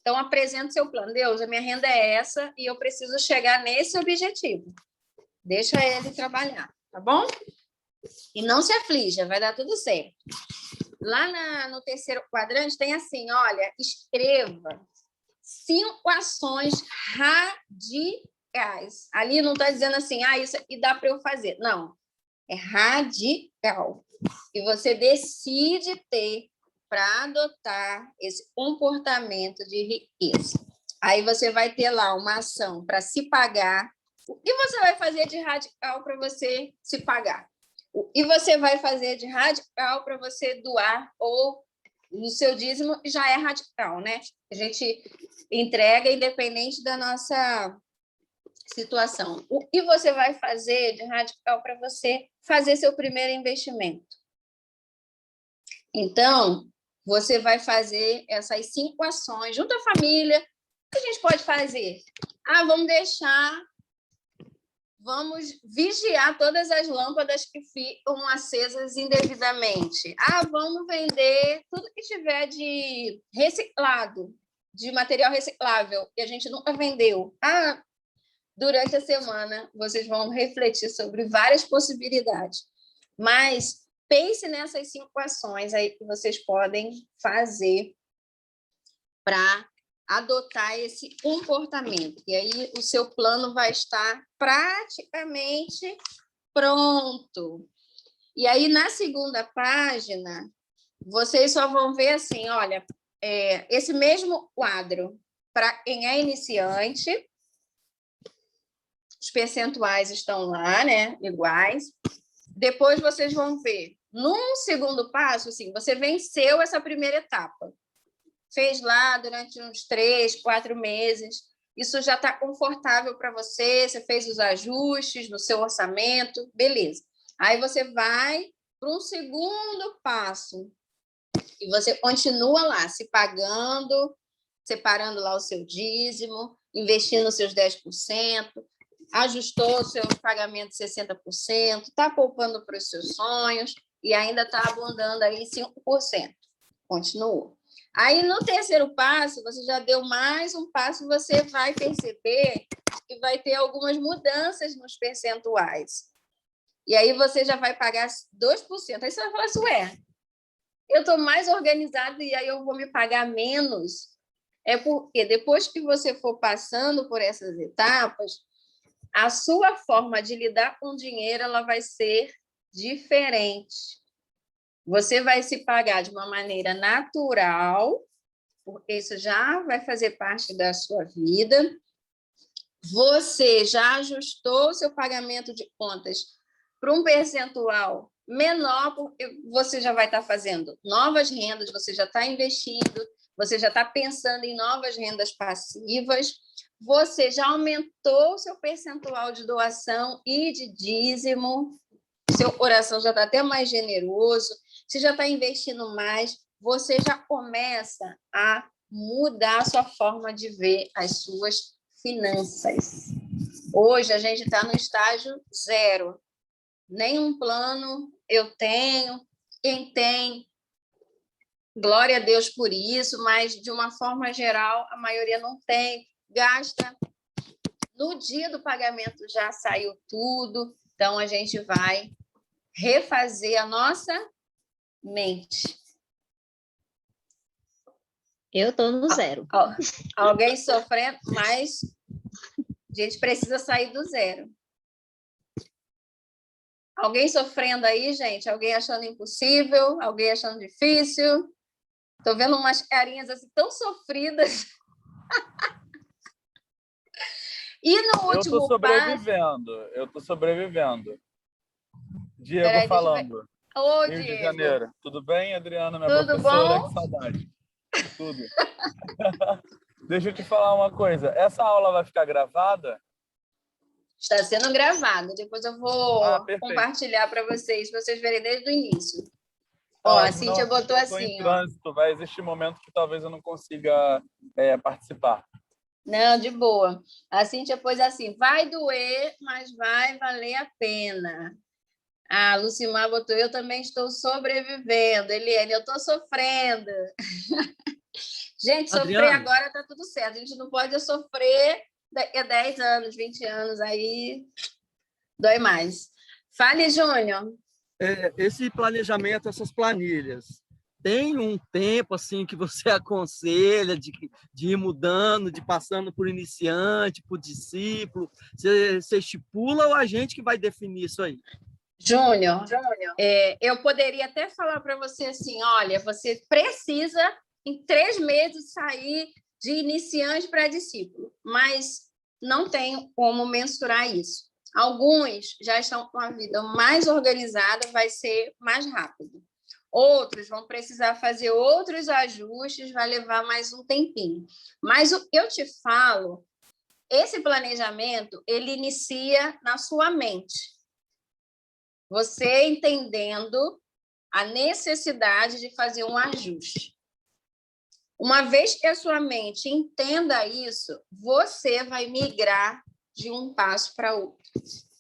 Então, apresente o seu plano. Deus, a minha renda é essa e eu preciso chegar nesse objetivo. Deixa ele trabalhar, tá bom? E não se aflija, vai dar tudo certo. Lá no terceiro quadrante tem assim, olha, escreva 5 ações radicais. Ali não está dizendo assim, isso aqui dá para eu fazer. Não, é radical. E você decide ter para adotar esse comportamento de riqueza. Aí você vai ter lá uma ação para se pagar. O que você vai fazer de radical para você se pagar? O que você vai fazer de radical para você doar ou no seu dízimo já é radical, né? A gente entrega independente da nossa situação. O que você vai fazer de radical para você fazer seu primeiro investimento? Então, você vai fazer essas 5 ações junto à família. O que a gente pode fazer? Vamos vigiar todas as lâmpadas que ficam acesas indevidamente. Vamos vender tudo que tiver de reciclado, de material reciclável, que a gente nunca vendeu. Durante a semana, vocês vão refletir sobre várias possibilidades. Mas pense nessas 5 ações aí que vocês podem fazer para adotar esse comportamento. E aí o seu plano vai estar praticamente pronto. E aí, na segunda página, vocês só vão ver assim, olha, esse mesmo quadro, para quem é iniciante, os percentuais estão lá, né, iguais. Depois vocês vão ver, num segundo passo, assim, você venceu essa primeira etapa. Fez lá durante uns 3, 4 meses, isso já está confortável para você, você fez os ajustes no seu orçamento, beleza. Aí você vai para um segundo passo, e você continua lá, se pagando, separando lá o seu dízimo, investindo os seus 10%, ajustou o seu pagamento 60%, está poupando para os seus sonhos, e ainda está abundando aí 5%. Continua. Aí, no terceiro passo, você já deu mais um passo, você vai perceber que vai ter algumas mudanças nos percentuais. E aí você já vai pagar 2%. Aí você vai falar assim, eu estou mais organizado e aí eu vou me pagar menos. É porque depois que você for passando por essas etapas, a sua forma de lidar com o dinheiro ela vai ser diferente. Você vai se pagar de uma maneira natural, porque isso já vai fazer parte da sua vida. Você já ajustou o seu pagamento de contas para um percentual menor, porque você já vai estar fazendo novas rendas, você já está investindo, você já está pensando em novas rendas passivas, você já aumentou o seu percentual de doação e de dízimo, seu coração já está até mais generoso, você já está investindo mais, você já começa a mudar a sua forma de ver as suas finanças. Hoje a gente está no estágio 0. Nenhum plano eu tenho, quem tem, glória a Deus por isso, mas de uma forma geral a maioria não tem, gasta. No dia do pagamento já saiu tudo, então a gente vai refazer a nossa mente. Eu estou no 0. Alguém sofrendo, mas a gente precisa sair do 0. Alguém sofrendo aí, gente? Alguém achando impossível? Alguém achando difícil? Estou vendo umas carinhas assim tão sofridas. E no último eu estou sobrevivendo. Diego Peraí, falando. Ô, Rio Diego. de Janeiro. Tudo bem, Adriana, minha Tudo professora? bom? Que saudade. Tudo. Deixa eu te falar uma coisa. Essa aula vai ficar gravada? Está sendo gravado. Depois eu vou perfeito. compartilhar para vocês verem desde o início. Ó, a Cíntia botou eu estou assim, em trânsito, vai existir momento que talvez eu não consiga participar. Não, de boa. A Cíntia pôs assim, vai doer, mas vai valer a pena. A Lucimar botou, eu também estou sobrevivendo. Eliane, eu estou sofrendo. Gente, sofrer Adriana. agora está tudo certo. A gente não pode sofrer daqui a 10 anos, 20 anos, aí dói mais. Fale, Júnior. Esse planejamento, essas planilhas, tem um tempo assim que você aconselha de ir mudando, de passando por iniciante, por discípulo? Você estipula ou a gente que vai definir isso aí? Júnior, eu poderia até falar para você assim, olha, você precisa, em 3 meses, sair de iniciante para discípulo, mas não tenho como mensurar isso. Alguns já estão com a vida mais organizada, vai ser mais rápido. Outros vão precisar fazer outros ajustes, vai levar mais um tempinho. Mas eu te falo, esse planejamento, ele inicia na sua mente. Você entendendo a necessidade de fazer um ajuste. Uma vez que a sua mente entenda isso, você vai migrar de um passo para outro.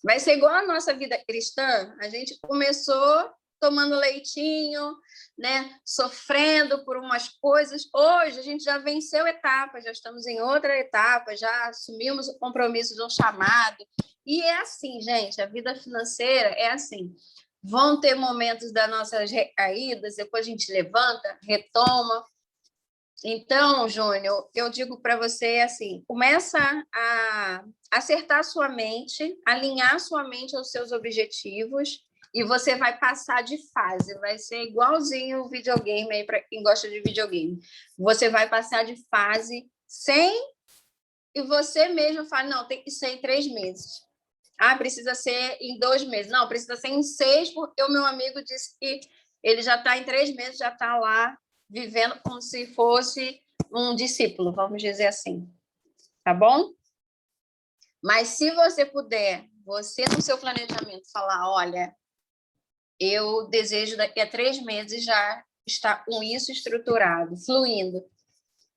Vai ser igual a nossa vida cristã. A gente começou tomando leitinho, né? Sofrendo por umas coisas. Hoje a gente já venceu etapas, já estamos em outra etapa, já assumimos o compromisso de um chamado. E é assim, gente, a vida financeira é assim. Vão ter momentos das nossas recaídas, depois a gente levanta, retoma. Então, Júnior, eu digo para você assim, começa a acertar sua mente, alinhar sua mente aos seus objetivos e você vai passar de fase, vai ser igualzinho o videogame aí para quem gosta de videogame. Você vai passar de fase e você mesmo fala, não, tem que ser em 3 meses. Ah, precisa ser em 2 meses. Não, precisa ser em 6, porque o meu amigo disse que ele já está em 3 meses, já está lá vivendo como se fosse um discípulo, vamos dizer assim. Tá bom? Mas se você puder, você no seu planejamento falar, olha, eu desejo daqui a 3 meses já estar com isso estruturado, fluindo,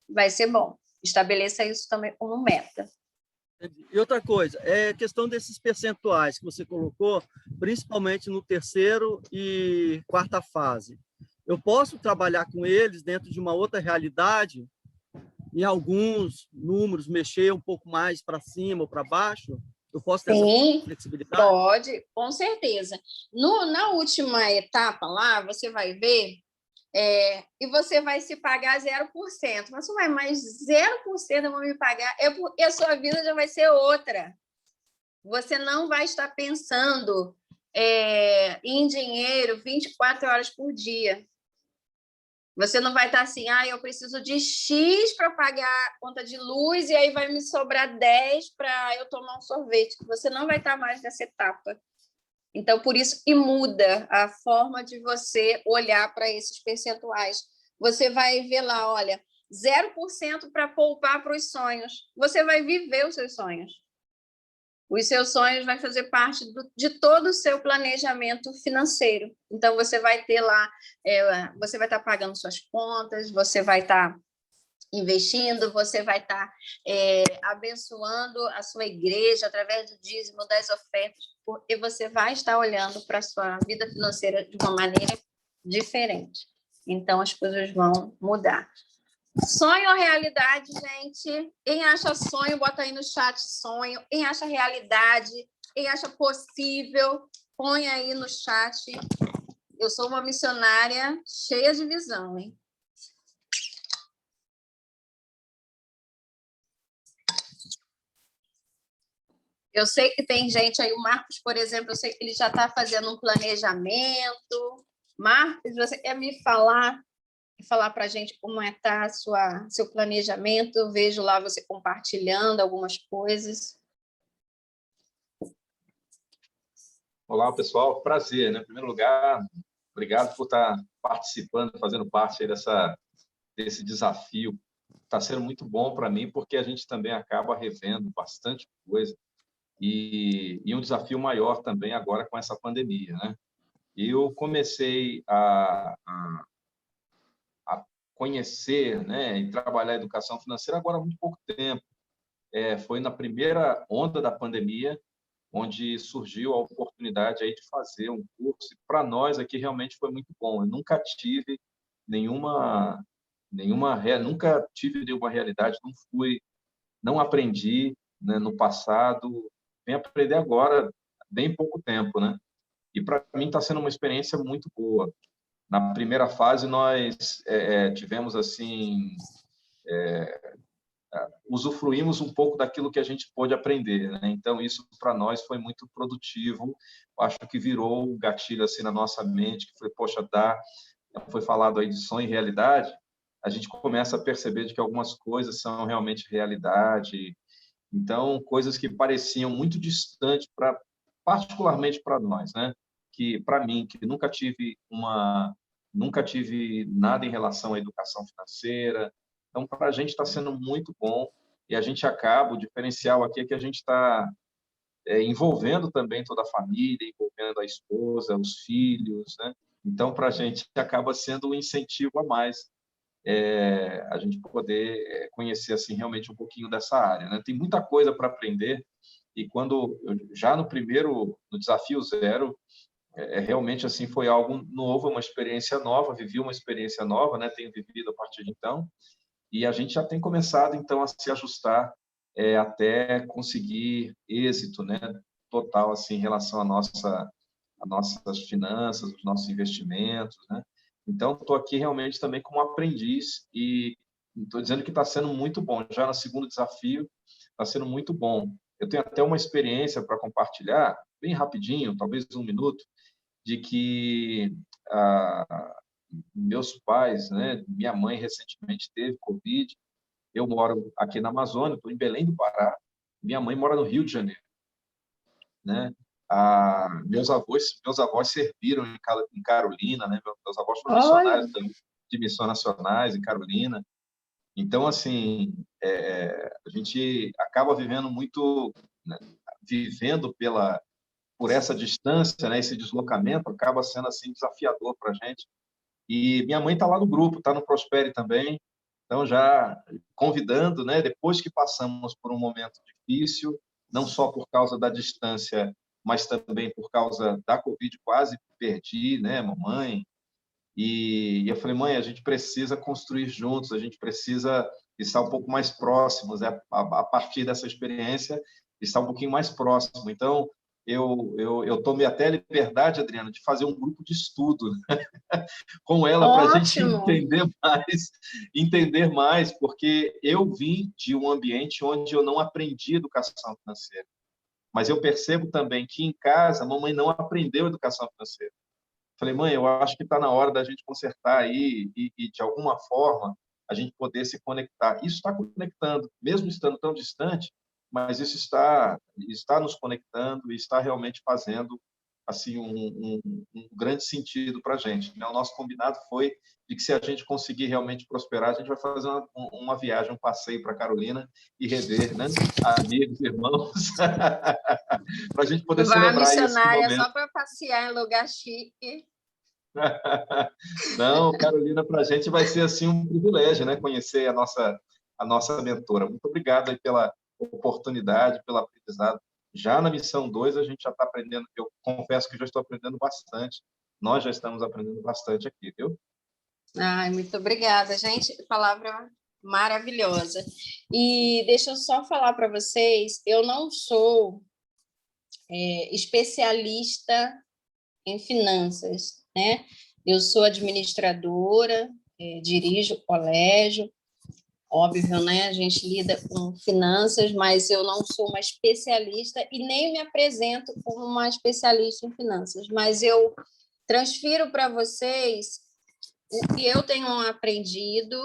vai ser bom. Estabeleça isso também como meta. E outra coisa, é questão desses percentuais que você colocou, principalmente no 3º e 4ª fase. Eu posso trabalhar com eles dentro de uma outra realidade, em alguns números, mexer um pouco mais para cima ou para baixo? Eu posso ter essa flexibilidade? Pode, com certeza. Na última etapa lá, você vai ver, e você vai se pagar 0%. Mas você vai, mais 0% eu vou me pagar, porque a sua vida já vai ser outra. Você não vai estar pensando em dinheiro 24 horas por dia. Você não vai estar assim, eu preciso de X para pagar a conta de luz e aí vai me sobrar 10 para eu tomar um sorvete. Você não vai estar mais nessa etapa. Então, por isso que muda a forma de você olhar para esses percentuais. Você vai ver lá, olha, 0% para poupar para os sonhos. Você vai viver os seus sonhos. Os seus sonhos vão fazer parte de todo o seu planejamento financeiro. Então, você vai ter lá, você vai estar pagando suas contas, você vai estar investindo, você vai estar abençoando a sua igreja através do dízimo, das ofertas, porque você vai estar olhando para a sua vida financeira de uma maneira diferente. Então, as coisas vão mudar. Sonho ou realidade, gente? Quem acha sonho, bota aí no chat sonho. Quem acha realidade, quem acha possível, põe aí no chat. Eu sou uma missionária cheia de visão, hein? Eu sei que tem gente aí, o Marcos, por exemplo, eu sei que ele já está fazendo um planejamento. Marcos, você quer me falar para a gente como está seu planejamento? Eu vejo lá você compartilhando algumas coisas. Olá, pessoal. Prazer, né? Em primeiro lugar, obrigado por estar participando, fazendo parte aí desse desafio. Está sendo muito bom para mim, porque a gente também acaba revendo bastante coisa. E um desafio maior também agora com essa pandemia, né? Eu comecei a conhecer, né, e trabalhar a educação financeira agora há muito pouco tempo. Foi na primeira onda da pandemia, onde surgiu a oportunidade aí de fazer um curso. E para nós aqui realmente foi muito bom. Eu nunca tive nunca tive nenhuma realidade, não aprendi, né, no passado, vem aprender agora, bem pouco tempo, né? E para mim está sendo uma experiência muito boa. Na primeira fase nós tivemos assim, usufruímos um pouco daquilo que a gente pôde aprender, né? Então isso para nós foi muito produtivo. Acho que virou um gatilho assim na nossa mente, que foi, poxa, foi falado aí de sonho e realidade, a gente começa a perceber de que algumas coisas são realmente realidade. Então, coisas que pareciam muito distantes, particularmente para nós, né? Que para mim, que nunca tive nada em relação à educação financeira. Então, para a gente está sendo muito bom, e a gente acaba, o diferencial aqui é que a gente está envolvendo também toda a família, envolvendo a esposa, os filhos, né? Então, para a gente acaba sendo um incentivo a mais, a gente poder conhecer assim realmente um pouquinho dessa área, né? Tem muita coisa para aprender, e já no desafio zero, realmente assim foi algo novo, uma experiência nova, vivi uma experiência nova, né? Tenho vivido a partir de então, e a gente já tem começado então a se ajustar até conseguir êxito, né? Total assim em relação à nossas finanças, os nossos investimentos, né? Então, estou aqui realmente também como aprendiz e estou dizendo que está sendo muito bom. Já no segundo desafio, está sendo muito bom. Eu tenho até uma experiência para compartilhar, bem rapidinho, talvez 1 minuto, de que meus pais, né, minha mãe recentemente teve Covid. Eu moro aqui na Amazônia, estou em Belém do Pará. Minha mãe mora no Rio de Janeiro, né? Meus avós serviram em Carolina, né? Meus avós foram missionários de missões nacionais em Carolina. Então, assim, a gente acaba vivendo muito, né? Vivendo por essa distância, né? Esse deslocamento acaba sendo assim desafiador para a gente. E minha mãe está lá no grupo, está no Prospere também. Então, já convidando, né? Depois que passamos por um momento difícil, não só por causa da distância, mas também por causa da Covid, quase perdi, né, mamãe. E eu falei, mãe, a gente precisa construir juntos, a gente precisa estar um pouco mais próximos, né? A partir dessa experiência, estar um pouquinho mais próximo. Então, eu tomei até a liberdade, Adriana, de fazer um grupo de estudo com ela para a gente entender mais, porque eu vim de um ambiente onde eu não aprendi educação financeira. Mas eu percebo também que em casa a mamãe não aprendeu educação financeira. Falei, mãe, eu acho que está na hora da gente consertar aí e, de alguma forma, a gente poder se conectar. Isso está conectando, mesmo estando tão distante, mas isso está nos conectando e está realmente fazendo assim, um grande sentido para a gente, né? O nosso combinado foi de que, se a gente conseguir realmente prosperar, a gente vai fazer uma viagem, um passeio para Carolina e rever, né? Amigos, irmãos, para a gente poder Vá celebrar esse missionária momento. só para passear em lugar chique. Não, Carolina, para a gente vai ser assim um privilégio, né? Conhecer a nossa mentora. Muito obrigado aí pela oportunidade, pelo aprendizado. Já na missão 2, a gente já está aprendendo, eu confesso que já estou aprendendo bastante. Nós já estamos aprendendo bastante aqui, viu? Ai, muito obrigada, gente. Palavra maravilhosa. E deixa eu só falar para vocês, eu não sou especialista em finanças, né? Eu sou administradora, dirijo colégio, óbvio, né? A gente lida com finanças, mas eu não sou uma especialista e nem me apresento como uma especialista em finanças, mas eu transfiro para vocês o que eu tenho aprendido.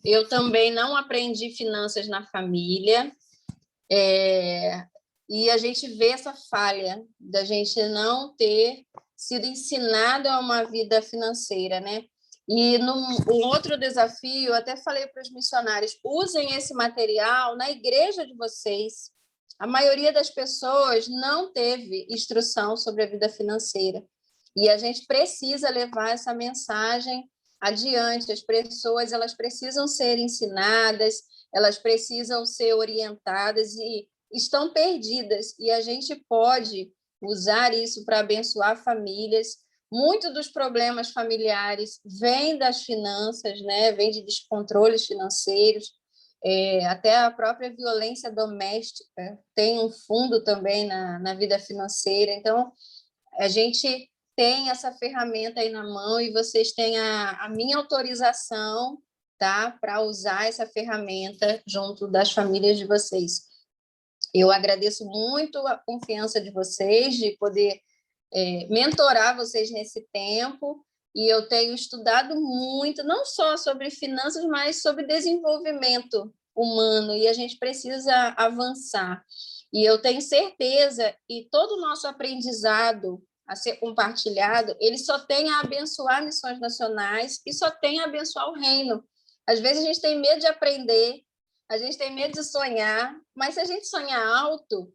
Eu também não aprendi finanças na família, e a gente vê essa falha da gente não ter sido ensinado a uma vida financeira, né? E um outro desafio, eu até falei para os missionários, usem esse material na igreja de vocês. A maioria das pessoas não teve instrução sobre a vida financeira. E a gente precisa levar essa mensagem adiante. As pessoas, elas precisam ser ensinadas, elas precisam ser orientadas e estão perdidas. E a gente pode usar isso para abençoar famílias. Muitos dos problemas familiares vêm das finanças, né? Vêm de descontroles financeiros, até a própria violência doméstica tem um fundo também na vida financeira. Então, a gente tem essa ferramenta aí na mão e vocês têm a minha autorização, tá? Para usar essa ferramenta junto das famílias de vocês. Eu agradeço muito a confiança de vocês, de poder mentorar vocês nesse tempo, e eu tenho estudado muito, não só sobre finanças, mas sobre desenvolvimento humano, e a gente precisa avançar. E eu tenho certeza, e todo o nosso aprendizado a ser compartilhado, ele só tem a abençoar missões nacionais e só tem a abençoar o reino. Às vezes a gente tem medo de aprender, a gente tem medo de sonhar, mas se a gente sonhar alto,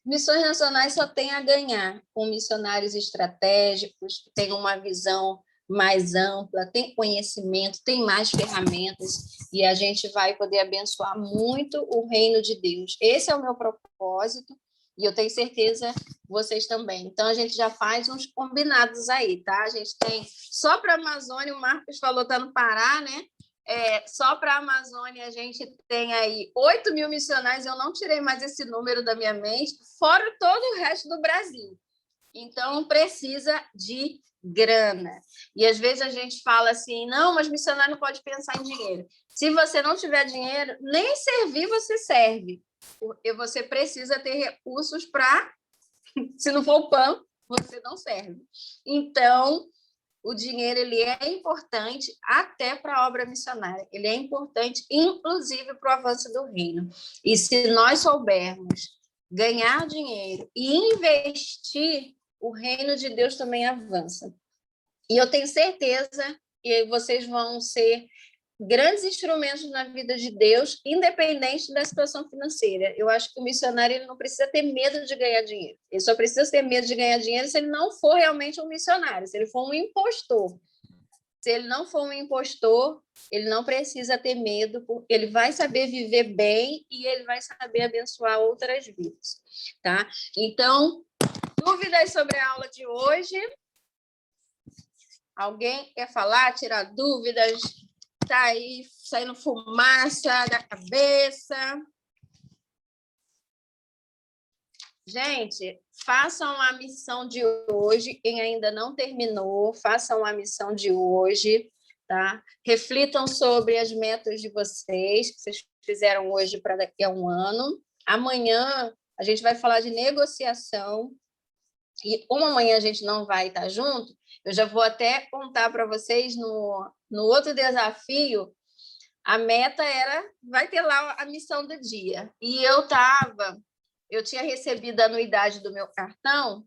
Missões Nacionais só tem a ganhar com missionários estratégicos, que têm uma visão mais ampla, tem conhecimento, tem mais ferramentas, e a gente vai poder abençoar muito o reino de Deus. Esse é o meu propósito, e eu tenho certeza vocês também. Então, a gente já faz uns combinados aí, tá? A gente tem, só para a Amazônia, o Marcos falou, está no Pará, né? Só para a Amazônia a gente tem aí 8 mil missionários, eu não tirei mais esse número da minha mente, fora todo o resto do Brasil. Então, precisa de grana. E às vezes a gente fala assim, não, mas missionário não pode pensar em dinheiro. Se você não tiver dinheiro, nem servir você serve. Porque você precisa ter recursos para, se não for o pão, você não serve. Então, o dinheiro ele é importante até para a obra missionária. Ele é importante, inclusive, para o avanço do reino. E se nós soubermos ganhar dinheiro e investir, o reino de Deus também avança. E eu tenho certeza que vocês vão ser grandes instrumentos na vida de Deus, independente da situação financeira. Eu acho que o missionário ele não precisa ter medo de ganhar dinheiro. Ele só precisa ter medo de ganhar dinheiro se ele não for realmente um missionário, se ele for um impostor. Se ele não for um impostor, ele não precisa ter medo, porque ele vai saber viver bem e ele vai saber abençoar outras vidas, tá? Então, dúvidas sobre a aula de hoje? Alguém quer falar, tirar dúvidas? Está aí saindo fumaça da cabeça. Gente, façam a missão de hoje. Quem ainda não terminou, façam a missão de hoje, tá? Reflitam sobre as metas de vocês, que vocês fizeram hoje para daqui a um ano. Amanhã a gente vai falar de negociação. E como amanhã a gente não vai estar junto, eu já vou até contar para vocês no outro desafio, a meta era, vai ter lá a missão do dia. E eu eu tinha recebido a anuidade do meu cartão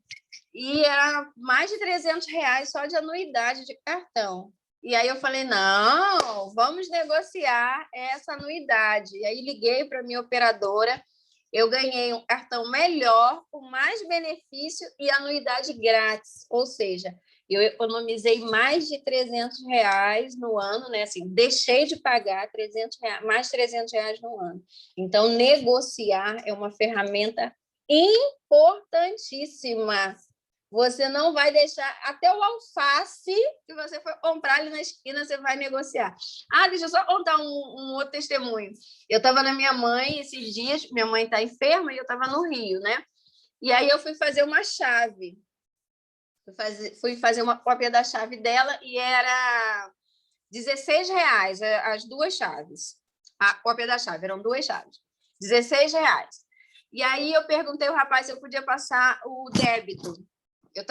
e era mais de R$ 300 só de anuidade de cartão. E aí eu falei, não, vamos negociar essa anuidade. E aí liguei para a minha operadora, eu ganhei um cartão melhor, com mais benefício e anuidade grátis. Ou seja, eu economizei mais de R$ 300 no ano, né? Assim, deixei de pagar R$ 300, mais R$ 300 no ano. Então, negociar é uma ferramenta importantíssima. Você não vai deixar até o alface que você for comprar ali na esquina, você vai negociar. Deixa eu só contar um outro testemunho. Eu estava na minha mãe esses dias, minha mãe está enferma e eu estava no Rio, né? E aí eu fui fazer uma chave. Fui fazer uma cópia da chave dela e era R$ 16 as duas chaves. A cópia da chave, eram duas chaves. R$ 16. E aí eu perguntei ao rapaz se eu podia passar o débito. Eu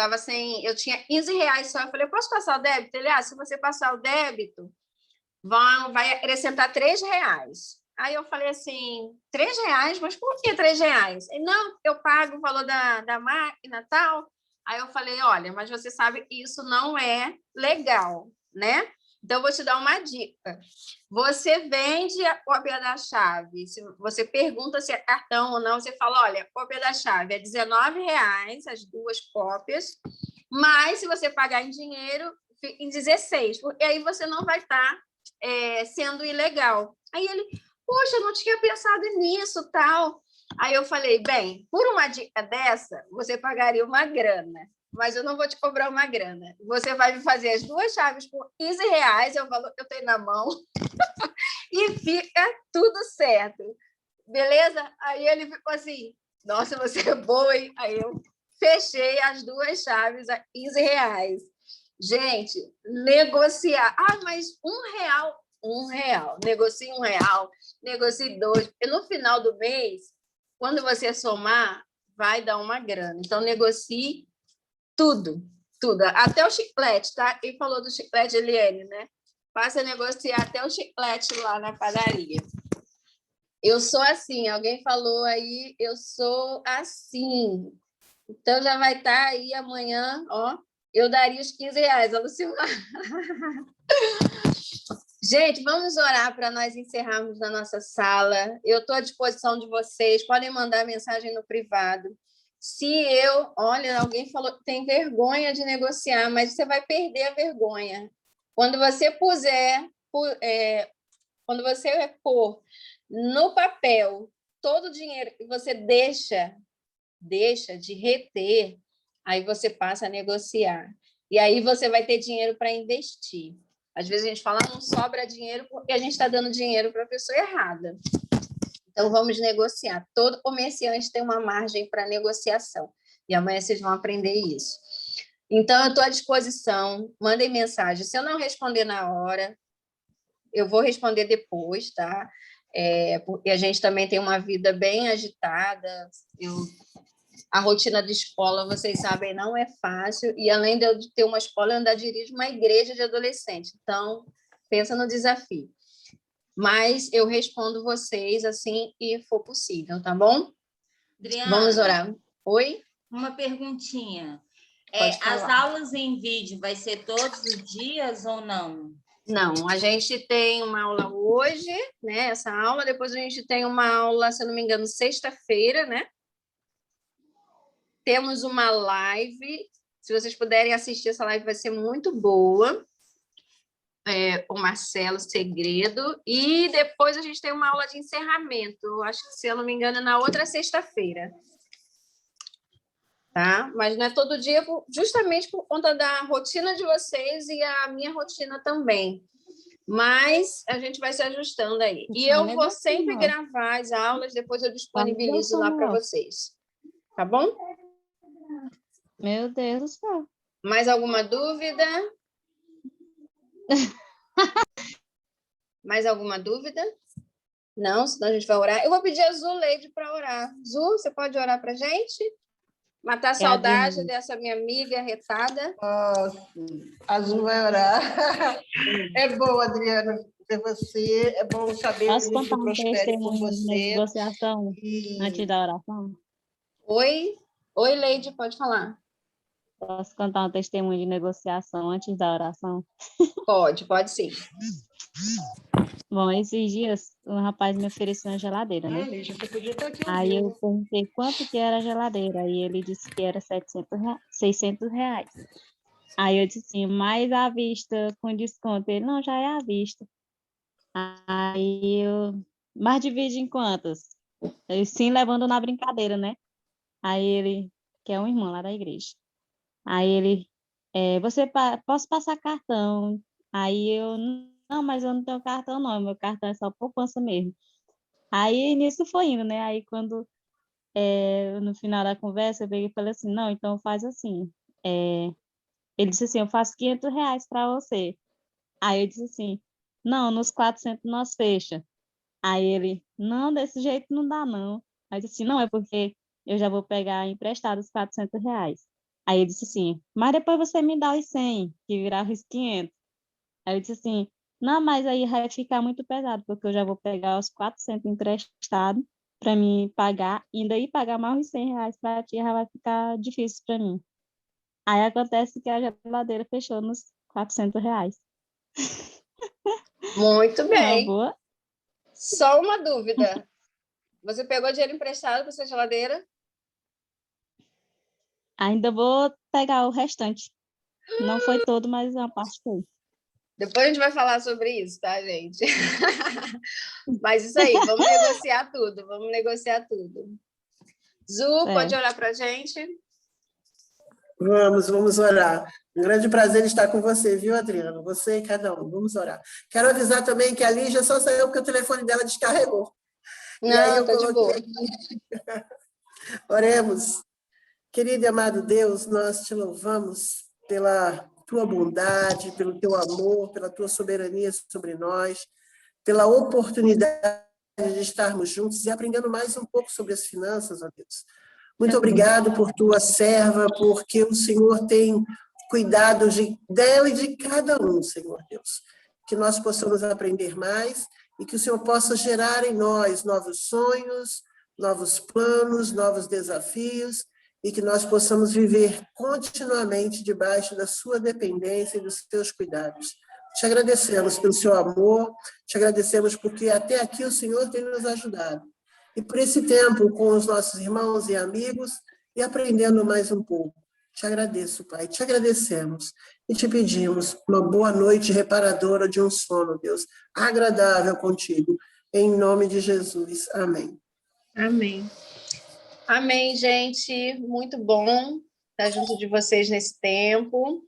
tinha R$ 15 só. Eu falei, eu posso passar o débito? Ele, se você passar o débito, vai acrescentar R$ 3. Aí eu falei assim, R$ 3? Mas por que R$ 3? Ele, não, eu pago o valor da máquina e tal. Aí eu falei, olha, mas você sabe que isso não é legal, né? Então, eu vou te dar uma dica. Você vende a cópia da chave. Se você pergunta se é cartão ou não, você fala, olha, a cópia da chave é R$ 19, as duas cópias, mas se você pagar em dinheiro, em 16, porque aí você não vai estar sendo ilegal. Aí ele, poxa, eu não tinha pensado nisso, tal. Aí eu falei, bem, por uma dica dessa, você pagaria uma grana, mas eu não vou te cobrar uma grana. Você vai me fazer as duas chaves por R$ 15, é o valor que eu tenho na mão, e fica tudo certo. Beleza? Aí ele ficou assim, nossa, você é boa, hein? Aí eu fechei as duas chaves a R$ 15. Gente, negociar. Mas R$ 1. Negocie R$ 1, negocie 2. E no final do mês, quando você somar, vai dar uma grana. Então, negocie tudo, tudo. Até o chiclete, tá? Quem falou do chiclete, Eliane, né? Faça negociar até o chiclete lá na padaria. Eu sou assim, alguém falou aí, eu sou assim. Então, já vai estar aí amanhã, ó. Eu daria os R$ 15, a Lucimar. Gente, vamos orar para nós encerrarmos na nossa sala. Eu estou à disposição de vocês. Podem mandar mensagem no privado. Olha, alguém falou que tem vergonha de negociar, mas você vai perder a vergonha. Quando você pôr no papel todo o dinheiro que você deixa de reter, aí você passa a negociar. E aí você vai ter dinheiro para investir. Às vezes a gente fala, não sobra dinheiro porque a gente está dando dinheiro para a pessoa errada. Então, vamos negociar. Todo comerciante tem uma margem para negociação. E amanhã vocês vão aprender isso. Então, eu estou à disposição. Mandem mensagem. Se eu não responder na hora, eu vou responder depois, tá? Porque a gente também tem uma vida bem agitada. A rotina de escola, vocês sabem, não é fácil. E, além de eu ter uma escola, eu ainda dirijo uma igreja de adolescentes. Então, pensa no desafio. Mas eu respondo vocês assim que for possível, tá bom? Adriana, vamos orar. Oi? Uma perguntinha. As aulas em vídeo vai ser todos os dias ou não? Não, a gente tem uma aula hoje, né? Essa aula, depois a gente tem uma aula, se eu não me engano, sexta-feira, né? Temos uma live. Se vocês puderem assistir essa live, vai ser muito boa. O Marcelo Segredo, e depois a gente tem uma aula de encerramento, acho que, se eu não me engano, é na outra sexta-feira. Tá? Mas não é todo dia, justamente por conta da rotina de vocês e a minha rotina também. Mas a gente vai se ajustando aí. E eu vou sempre gravar as aulas, depois eu disponibilizo lá para vocês. Tá bom? Meu Deus do céu. Mais alguma dúvida? Mais alguma dúvida? Não, senão a gente vai orar. Eu vou pedir a Zuleide para orar. Zu, você pode orar para a gente? Matar a saudade dessa minha amiga retada. A Zu vai orar. É bom, Adriana, ver você. É bom saber Posso que contar um prospere por testemunho de você. negociação antes da oração? Oi, Leide, pode falar. Posso contar um testemunho de negociação antes da oração? Pode sim. Bom, esses dias um rapaz me ofereceu uma geladeira, né? Lígia, você podia estar aqui Aí eu ouvindo. perguntei quanto que era a geladeira, aí ele disse que era 600 reais. Aí eu disse assim, mais à vista com desconto. Ele, não, já é à vista. Aí eu, mas divide em quantas? Eu, sim, levando na brincadeira, né? Aí ele, que é um irmão lá da igreja. Aí ele, posso passar cartão? Aí eu, não, mas eu não tenho cartão não, meu cartão é só poupança mesmo. Aí nisso foi indo, né? Aí quando, no final da conversa, eu peguei e falei assim, não, então faz assim. Ele disse assim, eu faço 500 reais para você. Aí eu disse assim, não, nos 400 nós fecha. Aí ele, não, desse jeito não dá não. Aí eu disse assim, não, é porque eu já vou pegar emprestado os 400 reais. Aí ele disse assim, mas depois você me dá os 100, que virava os 500. Aí eu disse assim, não, mas aí vai ficar muito pesado, porque eu já vou pegar os 400 emprestado para mim pagar, e ainda ir pagar mais os 100 reais para ti, já vai ficar difícil para mim. Aí acontece que a geladeira fechou nos 400 reais. Muito Uma bem. boa. Só uma dúvida. Você pegou dinheiro emprestado para essa geladeira? Ainda vou pegar o restante. Não foi todo, mas uma parte foi. Depois a gente vai falar sobre isso, tá, gente? Mas isso aí, vamos negociar tudo, vamos negociar tudo. Zu, pode olhar para a gente? Vamos orar. Um grande prazer estar com você, viu, Adriano? Você e cada um. Vamos orar. Quero avisar também que a Lígia só saiu porque o telefone dela descarregou. Não, e aí eu tá de boa. Oremos. Querido e amado Deus, nós te louvamos pela tua bondade, pelo teu amor, pela tua soberania sobre nós, pela oportunidade de estarmos juntos e aprendendo mais um pouco sobre as finanças, ó Deus. Muito obrigado por tua serva, porque o Senhor tem cuidado dela e de cada um, Senhor Deus. Que nós possamos aprender mais e que o Senhor possa gerar em nós novos sonhos, novos planos, novos desafios, e que nós possamos viver continuamente debaixo da sua dependência e dos seus cuidados. Te agradecemos pelo seu amor, te agradecemos porque até aqui o Senhor tem nos ajudado. E por esse tempo com os nossos irmãos e amigos e aprendendo mais um pouco. Te agradeço, Pai, te agradecemos e te pedimos uma boa noite reparadora de um sono, Deus, agradável contigo. Em nome de Jesus. Amém. Amém. Amém, gente. Muito bom estar junto de vocês nesse tempo.